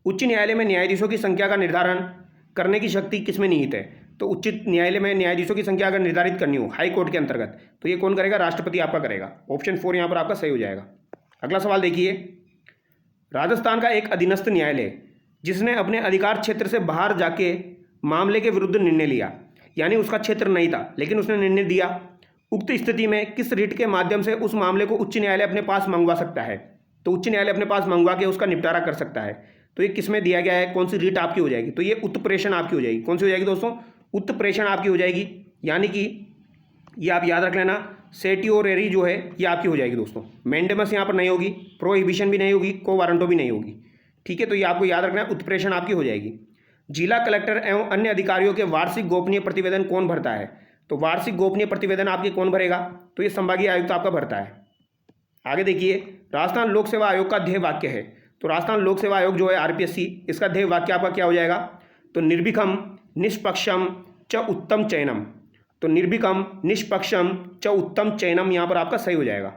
उच्च न्यायालय में न्यायाधीशों की संख्या का निर्धारण करने की शक्ति किसमें निहित है? तो उच्च न्यायालय में न्यायाधीशों की संख्या अगर निर्धारित करनी हो हाई कोर्ट के अंतर्गत, तो ये कौन करेगा? राष्ट्रपति आपका करेगा। ऑप्शन 4 यहाँ पर आपका सही हो जाएगा। अगला सवाल देखिए, राजस्थान का एक अधीनस्थ न्यायालय जिसने अपने अधिकार क्षेत्र से बाहर जाके मामले के विरुद्ध निर्णय लिया, यानी उसका क्षेत्र नहीं था लेकिन उसने निर्णय दिया, उक्त स्थिति में किस रिट के माध्यम से उस मामले को उच्च न्यायालय अपने पास मंगवा सकता है? तो उच्च न्यायालय अपने पास मंगवा के उसका निपटारा कर सकता है, तो ये किसमें दिया गया है? कौन सी रिट आपकी हो जाएगी? तो ये उत्प्रेषण आपकी हो जाएगी। कौन सी हो जाएगी दोस्तों? उत्प्रेषण आपकी हो जाएगी, यानी कि ये आप याद रख लेना, सेटियोरेरी जो है ये आपकी हो जाएगी दोस्तों। मेंडेमस यहाँ पर नहीं होगी, प्रोहिबिशन भी नहीं होगी, को वारंटो भी नहीं होगी। ठीक है, तो ये आपको याद रखना है, उत्प्रेषण आपकी हो जाएगी। जिला कलेक्टर एवं अन्य अधिकारियों के वार्षिक गोपनीय प्रतिवेदन कौन भरता है? तो वार्षिक गोपनीय प्रतिवेदन आपके कौन भरेगा? तो ये संभागीय आयुक्त आपका भरता है। आगे देखिए, राजस्थान लोक सेवा आयोग का ध्येय वाक्य है, तो राजस्थान लोक सेवा आयोग जो है RPSC, इसका ध्येय वाक्य आपका क्या हो जाएगा? तो निर्भीकम निष्पक्षम च उत्तम चयनम। तो निर्भीकम निष्पक्षम च उत्तम चयनम यहाँ पर आपका सही हो जाएगा।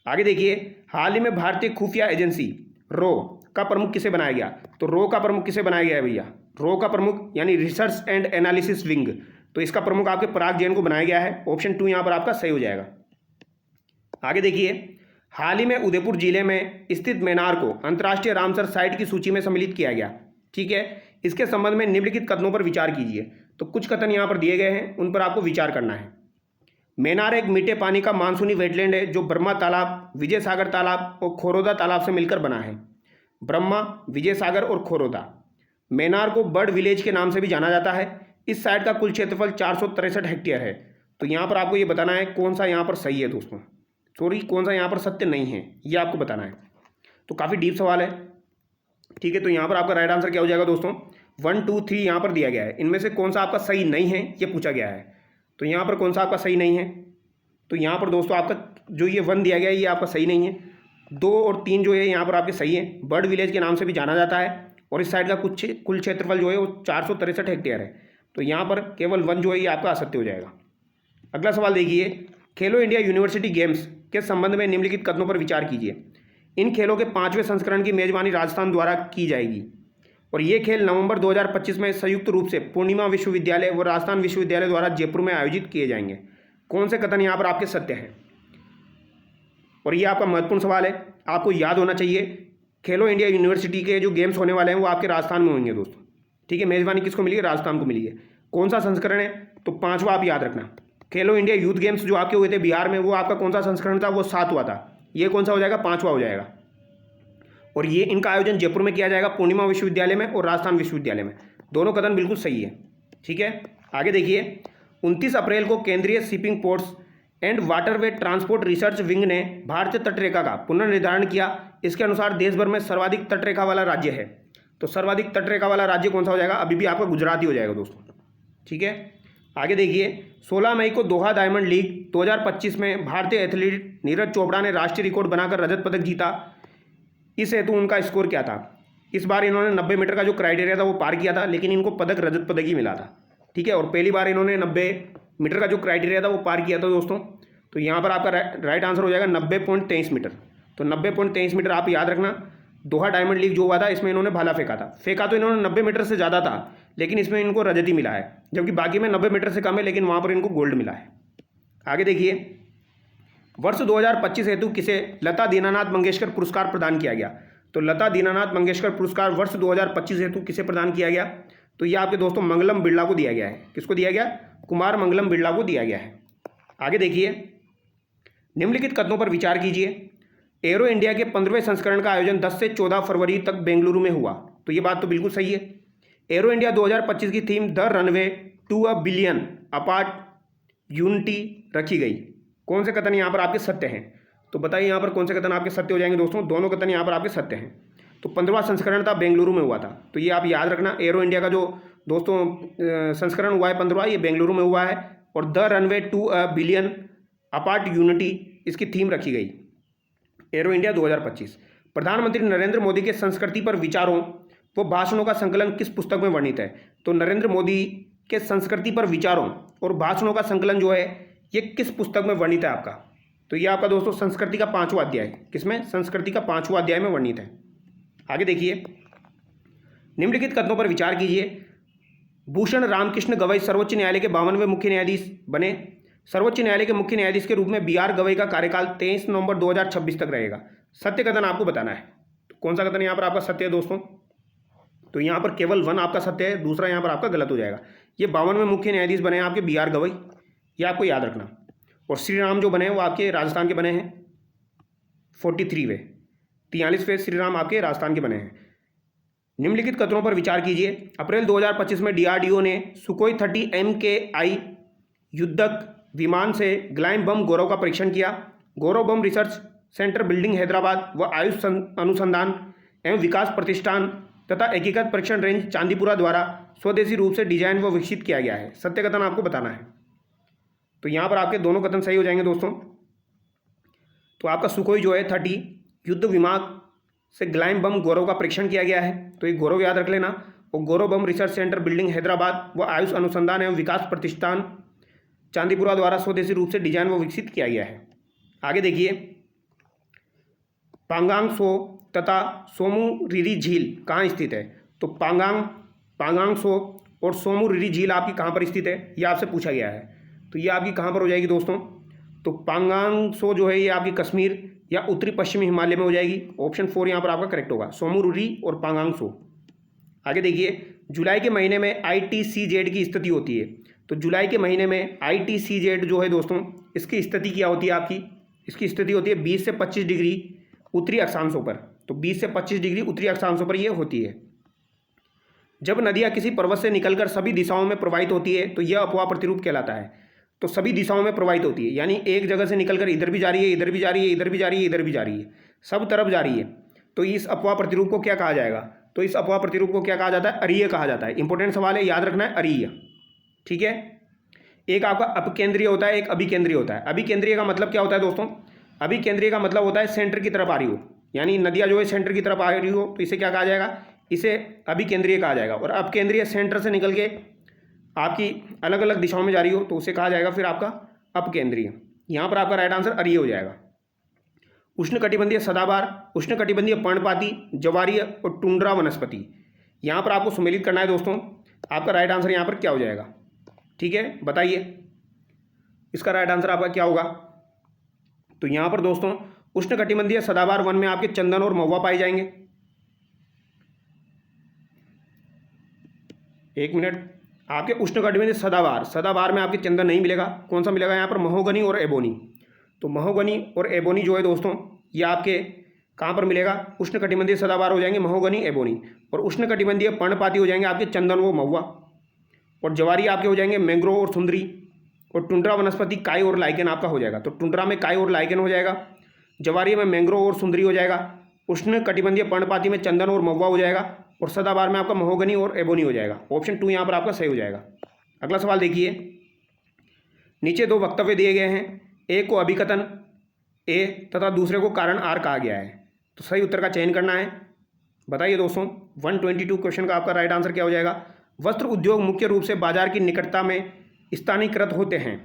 आगे देखिए, हाल ही में भारतीय खुफिया एजेंसी रो का प्रमुख किसे बनाया गया? तो रो का प्रमुख किसे बनाया गया है भैया? रो का प्रमुख यानी रिसर्च एंड एनालिसिस विंग, तो इसका प्रमुख आपके पराग जैन को बनाया गया है। ऑप्शन 2 यहाँ पर आपका सही हो जाएगा। आगे देखिए, हाल ही में उदयपुर जिले में स्थित मैनार को अंतर्राष्ट्रीय रामसर साइट की सूची में सम्मिलित किया गया। ठीक है, इसके संबंध में निम्नलिखित कथनों पर विचार कीजिए। तो कुछ कथन यहाँ पर दिए गए हैं, उन पर आपको विचार करना है। मैनार एक मीठे पानी का मानसूनी वेटलैंड है जो ब्रह्मा तालाब, विजय सागर तालाब और खोरोदा तालाब से मिलकर बना है। ब्रह्मा, विजय सागर और खोरोदा। मैनार को बर्ड विलेज के नाम से भी जाना जाता है। इस साइट का कुल क्षेत्रफल 463 हेक्टेयर है। तो यहाँ पर आपको ये बताना है कौन सा यहाँ पर सही है दोस्तों, सॉरी कौन सा यहाँ पर सत्य नहीं है, ये आपको बताना है। तो काफ़ी डीप सवाल है। ठीक है, तो यहाँ पर आपका राइट आंसर क्या हो जाएगा दोस्तों? 1, 2, 3 यहाँ पर दिया गया है, इनमें से कौन सा आपका सही नहीं है ये पूछा गया है। तो यहाँ पर कौन सा आपका सही नहीं है? तो यहाँ पर दोस्तों आपका जो ये 1 दिया गया है ये आपका सही नहीं है। 2 और 3 जो है यहाँ पर आपके सही हैं। बर्ड विलेज के नाम से भी जाना जाता है और इस साइड का कुल क्षेत्रफल जो है वो 463 हेक्टेयर है। तो यहाँ पर केवल 1 जो है ये आपका असत्य हो जाएगा। अगला सवाल देखिए, खेलो इंडिया यूनिवर्सिटी गेम्स के संबंध में निम्नलिखित कथनों पर विचार कीजिए। इन खेलों के 5वें संस्करण की मेजबानी राजस्थान द्वारा की जाएगी और ये खेल नवंबर 2025 में संयुक्त रूप से पूर्णिमा विश्वविद्यालय व राजस्थान विश्वविद्यालय द्वारा जयपुर में आयोजित किए जाएंगे। कौन से कथन यहाँ पर आपके सत्य हैं? और ये आपका महत्वपूर्ण सवाल है, आपको याद होना चाहिए। खेलो इंडिया यूनिवर्सिटी के जो गेम्स होने वाले हैं वो आपके राजस्थान में होंगे दोस्तों, ठीक है। मेजबानी किसको मिली है? राजस्थान को मिली है। कौन सा संस्करण है? तो 5वां आप याद रखना। खेलो इंडिया यूथ गेम्स जो आपके हुए थे बिहार में, वो आपका कौन सा संस्करण था? वो 7वां था। ये कौन सा हो जाएगा? 5वां हो जाएगा। और ये इनका आयोजन जयपुर में किया जाएगा, पूर्णिमा विश्वविद्यालय में और राजस्थान विश्वविद्यालय में। दोनों कथन बिल्कुल सही है, ठीक है। आगे देखिए, 29 अप्रैल को केंद्रीय shipping ports and waterway transport research wing ने भारतीय तटरेखा का पुनर्निर्धारण किया। इसके अनुसार देश भर में सर्वाधिक तटरेखा वाला राज्य है। तो सर्वाधिक तटरेखा वाला राज्य कौन सा हो जाएगा? अभी भी आपका गुजरात ही हो जाएगा दोस्तों, ठीक है। आगे देखिए, 16 मई को दोहा डायमंड लीग 2025 में भारतीय एथलीट नीरज चोपड़ा ने राष्ट्रीय रिकॉर्ड बनाकर रजत पदक जीता। इस हेतु उनका स्कोर क्या था? इस बार इन्होंने 90 मीटर का जो क्राइटेरिया था वो पार किया था, लेकिन इनको पदक रजत पदक ही मिला था, ठीक है। और पहली बार इन्होंने 90 मीटर का जो क्राइटेरिया था वो पार किया था दोस्तों। तो यहाँ पर आपका राइट आंसर हो जाएगा 90.23 मीटर। तो 90.23 मीटर आप याद रखना। दोहा डायमंड लीग जो हुआ था इसमें इन्होंने भाला फेंका तो इन्होंने 90 मीटर से ज़्यादा था, लेकिन इसमें इनको रजत ही मिला है, जबकि बाकी में 90 मीटर से कम है, लेकिन वहाँ पर इनको गोल्ड मिला है। आगे देखिए, वर्ष 2025 हेतु किसे लता दीनानाथ मंगेशकर पुरस्कार प्रदान किया गया? तो लता दीनानाथ मंगेशकर पुरस्कार वर्ष 2025 हेतु किसे प्रदान किया गया? तो ये आपके दोस्तों मंगलम बिरला को दिया गया है। किसको दिया गया? कुमार मंगलम बिरला को दिया गया है। आगे देखिए, निम्नलिखित कथनों पर विचार कीजिए। एरो इंडिया के 15वें संस्करण का आयोजन 10 से 14 फरवरी तक बेंगलुरु में हुआ। तो ये बात तो बिल्कुल सही है। एरो इंडिया 2025 की theme the runway to a billion opportunity रखी गई। कौन से कथन यहाँ पर आपके सत्य हैं? तो बताइए यहाँ पर कौन से कथन आपके सत्य हो जाएंगे दोस्तों? दोनों कथन यहाँ पर आपके सत्य हैं। तो 15वां संस्करण था बेंगलुरु में हुआ था, तो ये आप याद रखना। एरो इंडिया का जो दोस्तों संस्करण हुआ है 15वां, ये बेंगलुरु में हुआ है। और the runway to a billion opportunity इसकी थीम रखी गई, एरो इंडिया 2025। प्रधानमंत्री नरेंद्र मोदी के संस्कृति पर विचारों व भाषणों का संकलन किस पुस्तक में वर्णित है? तो नरेंद्र मोदी के संस्कृति पर विचारों और भाषणों का संकलन जो है ये किस पुस्तक में वर्णित है आपका? तो ये आपका दोस्तों संस्कृति का 5वां अध्याय। किसमें? संस्कृति का 5वां अध्याय में वर्णित है। आगे देखिए, निम्नलिखित कथनों पर विचार कीजिए। भूषण रामकृष्ण गवई सर्वोच्च न्यायालय के 52वें मुख्य न्यायाधीश बने। सर्वोच्च न्यायालय के मुख्य न्यायाधीश के रूप में बी.आर. गवई का कार्यकाल 23 नवंबर 2026 तक रहेगा। सत्य कथन आपको बताना है। तो कौन सा कथन यहाँ पर आपका सत्य है दोस्तों? तो यहाँ पर केवल 1 आपका सत्य है, दूसरा यहाँ पर आपका गलत हो जाएगा। ये 52वें मुख्य न्यायाधीश बने हैं आपके बी.आर. गवई, ये आपको याद रखना। और श्री राम जो बने हैं वो आपके राजस्थान के बने हैं 43वें, 43वें श्री राम आपके राजस्थान के बने हैं। निम्नलिखित कथनों पर विचार कीजिए। अप्रैल 2025 में DRDO ने सुकोई 30 MKI युद्धक विमान से ग्लाइम बम गौरव का परीक्षण किया। गौरव बम रिसर्च सेंटर बिल्डिंग हैदराबाद व आयुष अनुसंधान एवं विकास प्रतिष्ठान तथा एकीकृत परीक्षण रेंज चांदीपुरा द्वारा स्वदेशी रूप से डिजाइन व विकसित किया गया है। सत्य कथन आपको बताना है। तो यहाँ पर आपके दोनों कथन सही हो जाएंगे दोस्तों। तो आपका सुकोई जो है 30 युद्ध विमान से ग्लाइम बम गौरव का परीक्षण किया गया है, तो ये गौरव याद रख लेना। और गौरव बम रिसर्च सेंटर बिल्डिंग हैदराबाद व आयुष अनुसंधान एवं विकास प्रतिष्ठान चांदीपुरा द्वारा स्वदेशी रूप से डिजाइन व विकसित किया गया है। आगे देखिए, पांगांग सो तथा सोमू रिरी झील कहाँ स्थित है? तो पांगांग सो और सोमू रिरी झील आपकी कहाँ पर स्थित है, ये आपसे पूछा गया है। तो ये आपकी कहाँ पर हो जाएगी दोस्तों? तो पांगांग सो जो है ये आपकी कश्मीर या उत्तरी पश्चिमी हिमालय में हो जाएगी। ऑप्शन 4 यहाँ पर आपका करेक्ट होगा, सोमू रिरी और पांगांग सो। आगे देखिए, जुलाई के महीने में ITCZ की स्थिति होती है। तो जुलाई के महीने में ITCZ जो है दोस्तों, इसकी स्थिति क्या होती है आपकी? इसकी स्थिति होती है 20 से 25 डिग्री उत्तरी अक्षांशों पर। तो 20 से 25 डिग्री उत्तरी अक्षांशों पर यह होती है। जब नदियाँ किसी पर्वत से निकलकर सभी दिशाओं में प्रवाहित होती है तो यह अपवाह प्रतिरूप कहलाता है। तो सभी दिशाओं में प्रवाहित होती है, यानी एक जगह से निकलकर इधर भी जा रही है, इधर भी जा रही है, इधर भी जा रही है, इधर भी जा रही है, सब तरफ जा रही है। तो इस अपवाह प्रतिरूप को क्या कहा जाएगा? तो इस अपवाह प्रतिरूप को क्या कहा जाता है? अरीय कहा जाता है। इंपॉर्टेंट सवाल है, याद रखना है, अरीय। ठीक है। एक आपका अपकेंद्रीय होता है, एक अभिकेंद्रीय होता है। अभिकेंद्रीय का मतलब क्या होता है दोस्तों? अभिकेंद्रीय का मतलब होता है सेंटर की तरफ आ रही हो, यानी नदियाँ जो है सेंटर की तरफ आ रही हो तो इसे क्या कहा जाएगा, इसे अभिकेंद्रीय कहा जाएगा। और अपकेंद्रीय सेंटर से निकल के आपकी अलग अलग दिशाओं में जा रही हो तो उसे कहा जाएगा फिर आपका अपकेंद्रीय। यहाँ पर आपका राइट आंसर अरीय हो जाएगा। उष्णकटिबंधीय सदाबहार, उष्णकटिबंधीय पर्णपाती, ज्वारीय और टुंड्रा वनस्पति, यहाँ पर आपको सुमेलित करना है दोस्तों। आपका राइट आंसर यहाँ पर क्या हो जाएगा, ठीक है, बताइए इसका राइट आंसर आपका क्या होगा। तो यहाँ पर दोस्तों उष्णकटिबंधीय सदाबहार वन में आपके चंदन और महुआ पाए जाएंगे। एक मिनट, आपके उष्णकटिबंधीय सदाबहार में आपके चंदन नहीं मिलेगा, कौन सा मिलेगा यहाँ पर, महोगनी और एबोनी। तो महोगनी और एबोनी जो है दोस्तों ये आपके कहाँ पर मिलेगा, उष्णकटिबंधीय सदाबहार हो जाएंगे महोगनी एबोनी, और उष्णकटिबंधीय पर्णपाती हो जाएंगे आपके चंदन व महुआ, और ज्वारी आपके हो जाएंगे मैंग्रोव और सुंदरी, और टुंड्रा वनस्पति काई और लाइकेन आपका हो जाएगा। तो टुंड्रा में काई और लाइकेन हो जाएगा, ज्वारी में मैंग्रोव और सुंदरी हो जाएगा, उष्णकटिबंधीय पर्णपाती में चंदन और महुआ हो जाएगा, और सदाबहार में आपका महोगनी और एबोनी हो जाएगा। ऑप्शन 2 यहाँ पर आपका सही हो जाएगा। अगला सवाल देखिए, नीचे 2 वक्तव्य दिए गए हैं, एक को अभिकथन ए तथा दूसरे को कारण आर कहा गया है, तो सही उत्तर का चयन करना है। बताइए दोस्तों 122 क्वेश्चन का आपका राइट आंसर क्या हो जाएगा। वस्त्र उद्योग मुख्य रूप से बाजार की निकटता में स्थानीयकृत होते हैं,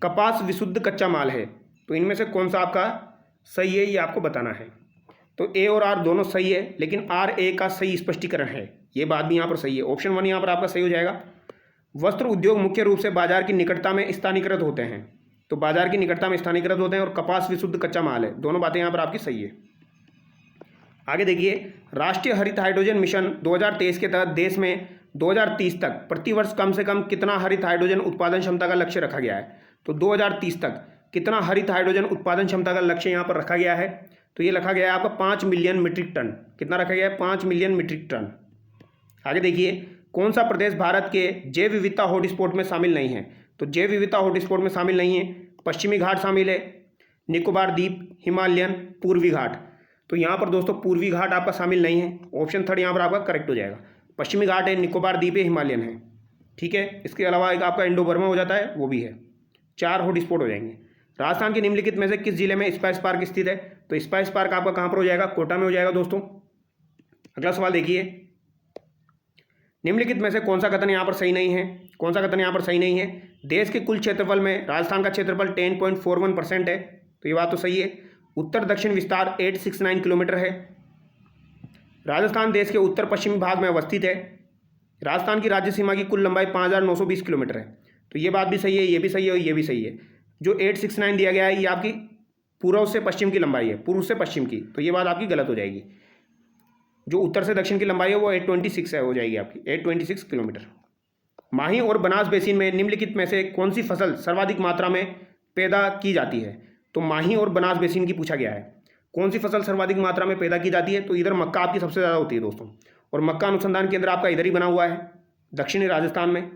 कपास विशुद्ध कच्चा माल है, तो इनमें से कौन सा आपका सही है ये आपको बताना है। तो ए और आर दोनों सही है, लेकिन आर ए का सही स्पष्टीकरण है, ये बात भी यहाँ पर सही है। ऑप्शन 1 यहाँ पर आपका सही हो जाएगा। वस्त्र उद्योग मुख्य रूप से बाजार की निकटता में स्थानीयकृत होते हैं, तो बाजार की निकटता में स्थानीयकृत होते हैं, और कपास विशुद्ध कच्चा माल है, दोनों बातें यहाँ पर आपकी सही है। आगे देखिए, राष्ट्रीय हरित हाइड्रोजन मिशन 2023 के तहत देश में 2030 तक प्रतिवर्ष कम से कम कितना हरित हाइड्रोजन उत्पादन क्षमता का लक्ष्य रखा गया है। तो 2030 तक कितना हरित हाइड्रोजन उत्पादन क्षमता का लक्ष्य यहाँ पर रखा गया है, तो ये रखा गया है आपका 5 मिलियन मीट्रिक टन। कितना रखा गया है, 5 मिलियन मीट्रिक टन। आगे देखिए, कौन सा प्रदेश भारत के जैव विविधता हॉटस्पॉट में शामिल नहीं है। तो जैव विविधता हॉटस्पॉट में शामिल नहीं है, पश्चिमी घाट शामिल है, निकोबार द्वीप, हिमालयन, पूर्वी घाट। तो यहाँ पर दोस्तों पूर्वी घाट आपका शामिल नहीं है, ऑप्शन 3 यहाँ पर आपका करेक्ट हो जाएगा। पश्चिमी घाट है, निकोबार द्वीप है, हिमालयन है, ठीक है। इसके अलावा एक आपका इंडो बर्मा हो जाता है, वो भी है। 4 हॉटस्पॉट हो जाएंगे। राजस्थान के निम्नलिखित में से किस जिले में स्पाइस पार्क स्थित है। तो स्पाइस पार्क आपका कहाँ पर हो जाएगा, कोटा में हो जाएगा दोस्तों। अगला सवाल देखिए, निम्नलिखित में से कौन सा कथन यहाँ पर सही नहीं है। कौन सा कथन यहाँ पर सही नहीं है, देश के कुल क्षेत्रफल में राजस्थान का क्षेत्रफल 10.41% है, तो ये बात तो सही है। उत्तर दक्षिण विस्तार 869 किलोमीटर है। राजस्थान देश के उत्तर पश्चिमी भाग में अवस्थित है। राजस्थान की राज्य सीमा की कुल लंबाई 5920 किलोमीटर है, तो ये बात भी सही है, ये भी सही है और ये भी सही है। जो 869 दिया गया है ये आपकी पूर्व से पश्चिम की लंबाई है, पूर्व से पश्चिम की, तो ये बात आपकी गलत हो जाएगी। जो उत्तर से दक्षिण की लंबाई है वो 826 है, हो जाएगी आपकी 826 किलोमीटर। माही और बनास बेसिन में निम्नलिखित में से कौन सी फसल सर्वाधिक मात्रा में पैदा की जाती है। तो माही और बनास बेसिन की पूछा गया है, कौन सी फसल सर्वाधिक मात्रा में पैदा की जाती है। तो इधर मक्का आपकी सबसे ज़्यादा होती है दोस्तों, और मक्का अनुसंधान केंद्र आपका इधर ही बना हुआ है, दक्षिणी राजस्थान में।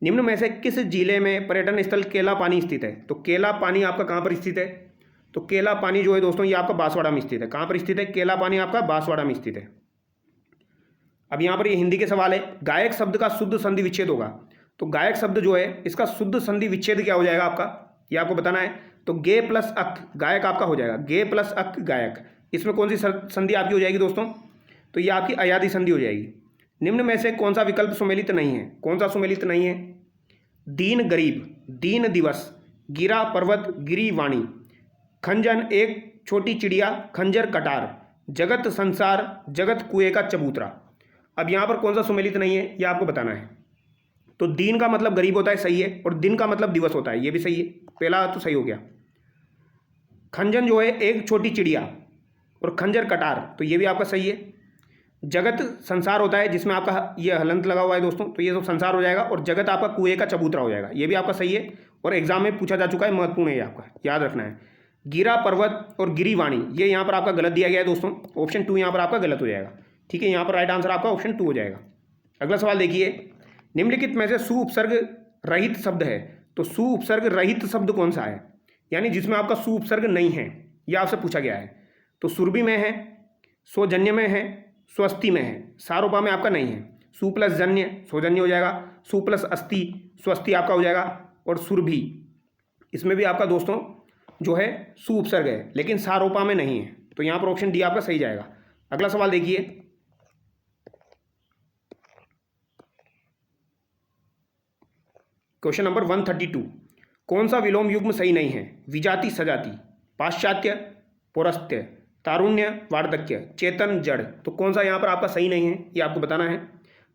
निम्न में से किस जिले में पर्यटन स्थल केला पानी स्थित है। तो केला पानी आपका कहाँ पर स्थित है। तो केला पानी जो है दोस्तों ये आपका बांसवाड़ा में स्थित है। कहाँ पर स्थित है, केला पानी आपका बांसवाड़ा में स्थित है। अब यहाँ पर ये हिंदी के सवाल है, गायक शब्द का शुद्ध संधि विच्छेद होगा। तो गायक शब्द जो है इसका शुद्ध संधि विच्छेद क्या हो जाएगा आपका, ये आपको बताना है। तो गे प्लस अक गायक आपका हो जाएगा, गे प्लस अक गायक। इसमें कौन सी संधि आपकी हो जाएगी दोस्तों, तो ये आपकी अयादी संधि हो जाएगी। निम्न में से कौन सा विकल्प सुमेलित नहीं है। कौन सा सुमेलित नहीं है, दीन गरीब, दीन दिवस, गिरा पर्वत, गिरी वाणी, खंजन एक छोटी चिड़िया, खंजर कटार, जगत संसार, जगत कुएं का चबूतरा। अब यहाँ पर कौन सा सुमेलित नहीं है ये आपको बताना है। तो दीन का मतलब गरीब होता है, सही है, और दिन का मतलब दिवस होता है, ये भी सही है, पहला तो सही हो गया। खंजन जो है एक छोटी चिड़िया, और खंजर कटार, तो ये भी आपका सही है। जगत संसार होता है जिसमें आपका ये हलंत लगा हुआ है दोस्तों, तो ये तो संसार हो जाएगा, और जगत आपका कुएं का चबूतरा हो जाएगा, ये भी आपका सही है, और एग्जाम में पूछा जा चुका है, महत्वपूर्ण है, आपका याद रखना है। गिरा पर्वत और गिरीवाणी ये यहाँ पर आपका गलत दिया गया है दोस्तों, ऑप्शन 2 यहाँ पर आपका गलत हो जाएगा, ठीक है। यहाँ पर राइट आंसर आपका ऑप्शन 2 हो जाएगा। अगला सवाल देखिए, निम्नलिखित में से सु उपसर्ग रहित शब्द है। तो सु उपसर्ग रहित शब्द कौन सा है, यानी जिसमें आपका सु उपसर्ग नहीं है, यह आपसे पूछा गया है। तो सुरभि में है, स्वजन्य में है, स्वस्ति में है, सारोपा में आपका नहीं है। सु प्लस जन्य स्वजन्य हो जाएगा, सु प्लस अस्थि स्वस्ति आपका हो जाएगा, और सुरभि इसमें भी आपका दोस्तों जो है सु उपसर्ग है, लेकिन सारोपा में नहीं है। तो यहाँ पर ऑप्शन डी आपका सही जाएगा। अगला सवाल देखिए, क्वेश्चन नंबर 132, कौन सा विलोम युग्म सही नहीं है? विजाति सजाति, पाश्चात्य पौरस्त्य, तारुण्य वार्धक्य, चेतन जड़। तो कौन सा यहाँ पर आपका सही नहीं है ये आपको बताना है।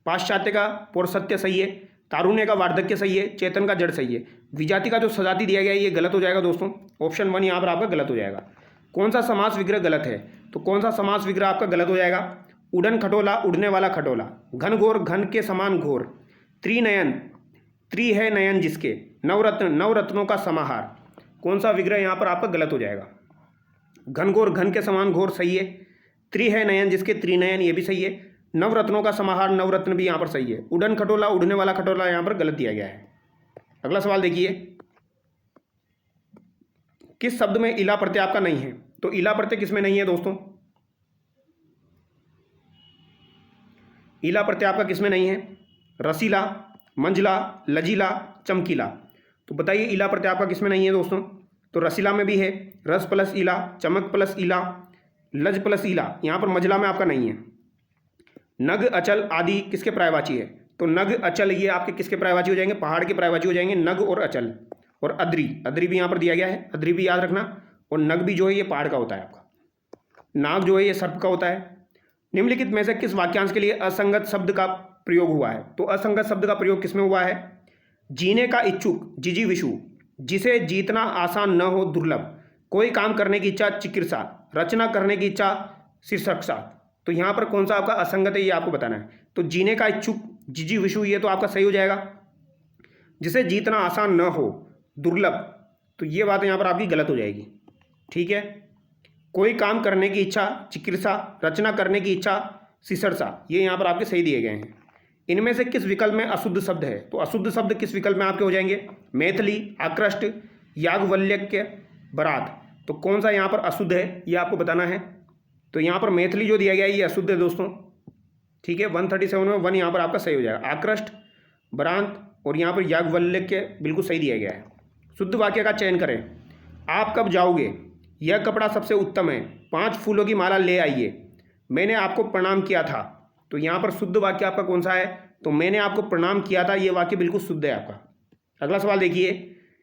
पाश्चात्य का पौरस्त्य सही है, तारुण्य का वार्धक्य सही है, चेतन का जड़ सही है। विजाति का जो सजाति दिया गया है ये गलत हो जाएगा दोस्तों, ऑप्शन 1 यहाँ पर आपका गलत हो जाएगा। कौन सा समास विग्रह गलत है? तो कौन सा समास विग्रह आपका गलत हो जाएगा? उड़न खटोला, उड़ने वाला खटोला, घन घोर घन के समान घोर, त्रिनयन, त्रि है नयन जिसके, नवरत्न, नवरत्नों का समाहार। कौन सा विग्रह यहाँ पर आपका गलत हो जाएगा? घन घोर घन के समान घोर सही है, त्रि है नयन जिसके, त्रिनयन ये भी सही है, नवरत्नों का समाहार, नवरत्न भी यहाँ पर सही है। उड़न खटोला, उड़ने वाला खटोला यहाँ पर गलत दिया गया है। अगला सवाल देखिए, किस शब्द में इला प्रत्यय आपका नहीं है? तो इला प्रत्यय किसमें नहीं है दोस्तों? इला प्रत्यय आपका किसमें नहीं है? रसीला, मंझला, लजीला, चमकीला। तो बताइए इला प्रत्यय आपका किसमें नहीं है दोस्तों? तो रसीला में भी है, रस प्लस इला, चमक प्लस इला, लज प्लस इला। यहाँ पर मझला में आपका नहीं है। नग, अचल आदि किसके पर्यायवाची है? तो नग, अचल ये आपके किसके पर्यायवाची हो जाएंगे? पहाड़ के पर्यायवाची हो जाएंगे, नग और अचल। और अद्री, अद्री भी यहाँ पर दिया गया है, अद्री भी याद रखना। और नग भी जो है ये पहाड़ का होता है आपका, नाग जो है ये सर्प का होता है। निम्नलिखित में से किस वाक्यांश के लिए असंगत शब्द का प्रयोग हुआ है? तो असंगत शब्द का प्रयोग किसमें हुआ है? जीने का इच्छुक जिजीविषु, जिसे जीतना आसान न हो दुर्लभ, कोई काम करने की इच्छा चिकित्सा, रचना करने की इच्छा शीर्षकसा। तो यहाँ पर कौन सा आपका असंगत है ये आपको बताना है। तो जीने का इच्छुक जिजीविषु ये तो आपका सही हो जाएगा, जिसे जीतना आसान न हो दुर्लभ, तो ये बात यहाँ पर आपकी गलत हो जाएगी। ठीक है, कोई काम करने की इच्छा चिकित्सा, रचना करने की इच्छा सिसरसा, ये यहाँ पर आपके सही दिए गए हैं। इनमें से किस विकल्प में अशुद्ध शब्द है? तो अशुद्ध शब्द किस विकल्प में आपके हो जाएंगे? मैथिली, आकृष्ट, याज्ञवल्क्य, बरात। तो कौन सा यहाँ पर अशुद्ध है ये आपको बताना है। तो यहाँ पर मैथिली जो दिया गया है ये अशुद्ध है दोस्तों। ठीक है, 137 में 1 यहाँ पर आपका सही हो जाएगा। आकृष्ट, बरात और यहाँ पर याज्ञवल्क्य बिल्कुल सही दिया गया है। शुद्ध वाक्य का चयन करें। आप कब जाओगे? यह कपड़ा सबसे उत्तम है, 5 फूलों की माला ले आइए, मैंने आपको प्रणाम किया था। तो यहाँ पर शुद्ध वाक्य आपका कौन सा है? तो मैंने आपको प्रणाम किया था, ये वाक्य बिल्कुल शुद्ध है आपका। अगला सवाल देखिए,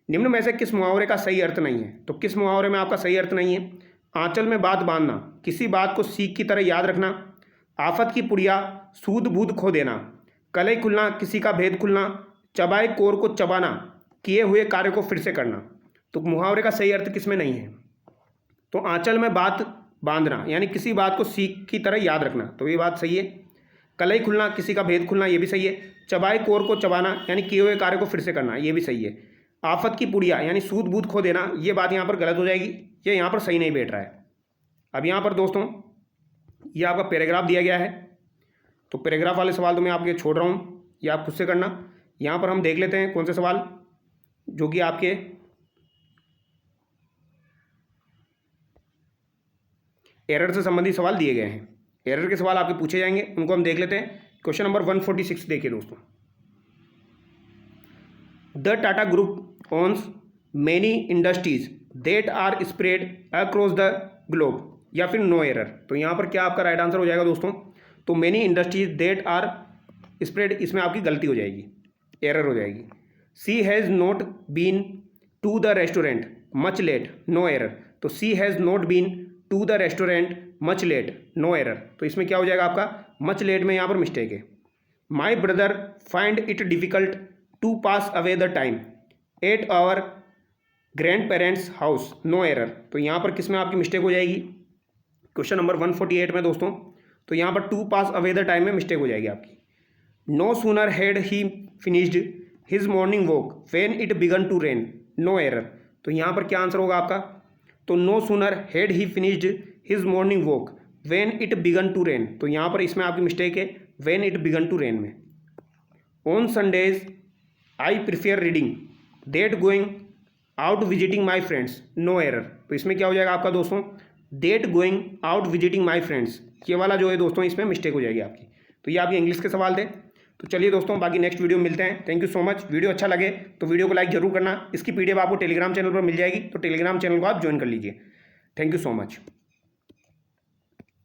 निम्न में से किस मुहावरे का सही अर्थ नहीं है? तो किस मुहावरे में आपका सही अर्थ नहीं है? आंचल में बात बांधना, किसी बात को सीख की तरह याद रखना, आफत की पुड़िया, सूद बूद खो देना, कलई खुलना, किसी का भेद खुलना, चबाए कोर को चबाना, किए हुए कार्य को फिर से करना। तो मुहावरे का सही अर्थ किसमें नहीं है? तो आंचल में बात बांधना यानी किसी बात को सीख की तरह याद रखना, तो ये बात सही है। कलई खुलना, किसी का भेद खुलना, ये भी सही है। चबाए कोर को चबाना यानी किए हुए कार्य को फिर से करना, ये भी सही है। आफत की पुड़िया यानी सूद बूद खो देना, ये बात यहाँ पर गलत हो जाएगी, ये यहाँ पर सही नहीं बैठ रहा है। अब यहाँ पर दोस्तों ये आपका पैराग्राफ दिया गया है, तो पैराग्राफ वाले सवाल तो मैं आपके छोड़ रहा हूँ, ये आप खुद से करना। यहाँ पर हम देख लेते हैं कौन से सवाल जो कि आपके एरर से संबंधित सवाल दिए गए हैं। एरर के सवाल आपके पूछे जाएंगे, उनको हम देख लेते हैं। क्वेश्चन नंबर 146 देखिए दोस्तों, the Tata group owns many industries that are spread across the globe, या फिर नो एरर। तो यहाँ पर क्या आपका राइट आंसर हो जाएगा दोस्तों? तो many industries that are spread, इसमें आपकी गलती हो जाएगी, एरर हो जाएगी। She has not been to the restaurant much late, no error. तो she has not been to the restaurant much late, no error. तो इसमें क्या हो जाएगा आपका? मच लेट में यहाँ पर मिस्टेक है। My brother find it difficult to pass away the time at our grand parents house, no error. तो यहाँ पर किस में आपकी मिस्टेक हो जाएगी? क्वेश्चन नंबर 148 में दोस्तों, तो यहाँ पर to pass away the time में मिस्टेक हो जाएगी आपकी। No sooner had he finished his morning walk when it began to rain, no error. तो यहाँ पर क्या आंसर होगा आपका? तो no sooner had he finished his morning walk when it began to rain, तो यहाँ पर इसमें आपकी मिस्टेक है when it began to rain में। On Sundays I prefer reading that going out visiting my friends, no error. तो इसमें क्या हो जाएगा आपका दोस्तों? That going out visiting my friends, ये वाला जो है दोस्तों इसमें मिस्टेक हो जाएगी आपकी। तो ये आपके इंग्लिश के सवाल थे। तो चलिए दोस्तों, बाकी नेक्स्ट वीडियो में मिलते हैं। Thank you so much. Video अच्छा लगे तो वीडियो को लाइक जरूर करना। इसकी PDF आपको टेलीग्राम चैनल पर मिल जाएगी, तो टेलीग्राम चैनल को आप ज्वाइन कर लीजिए। Thank you so much.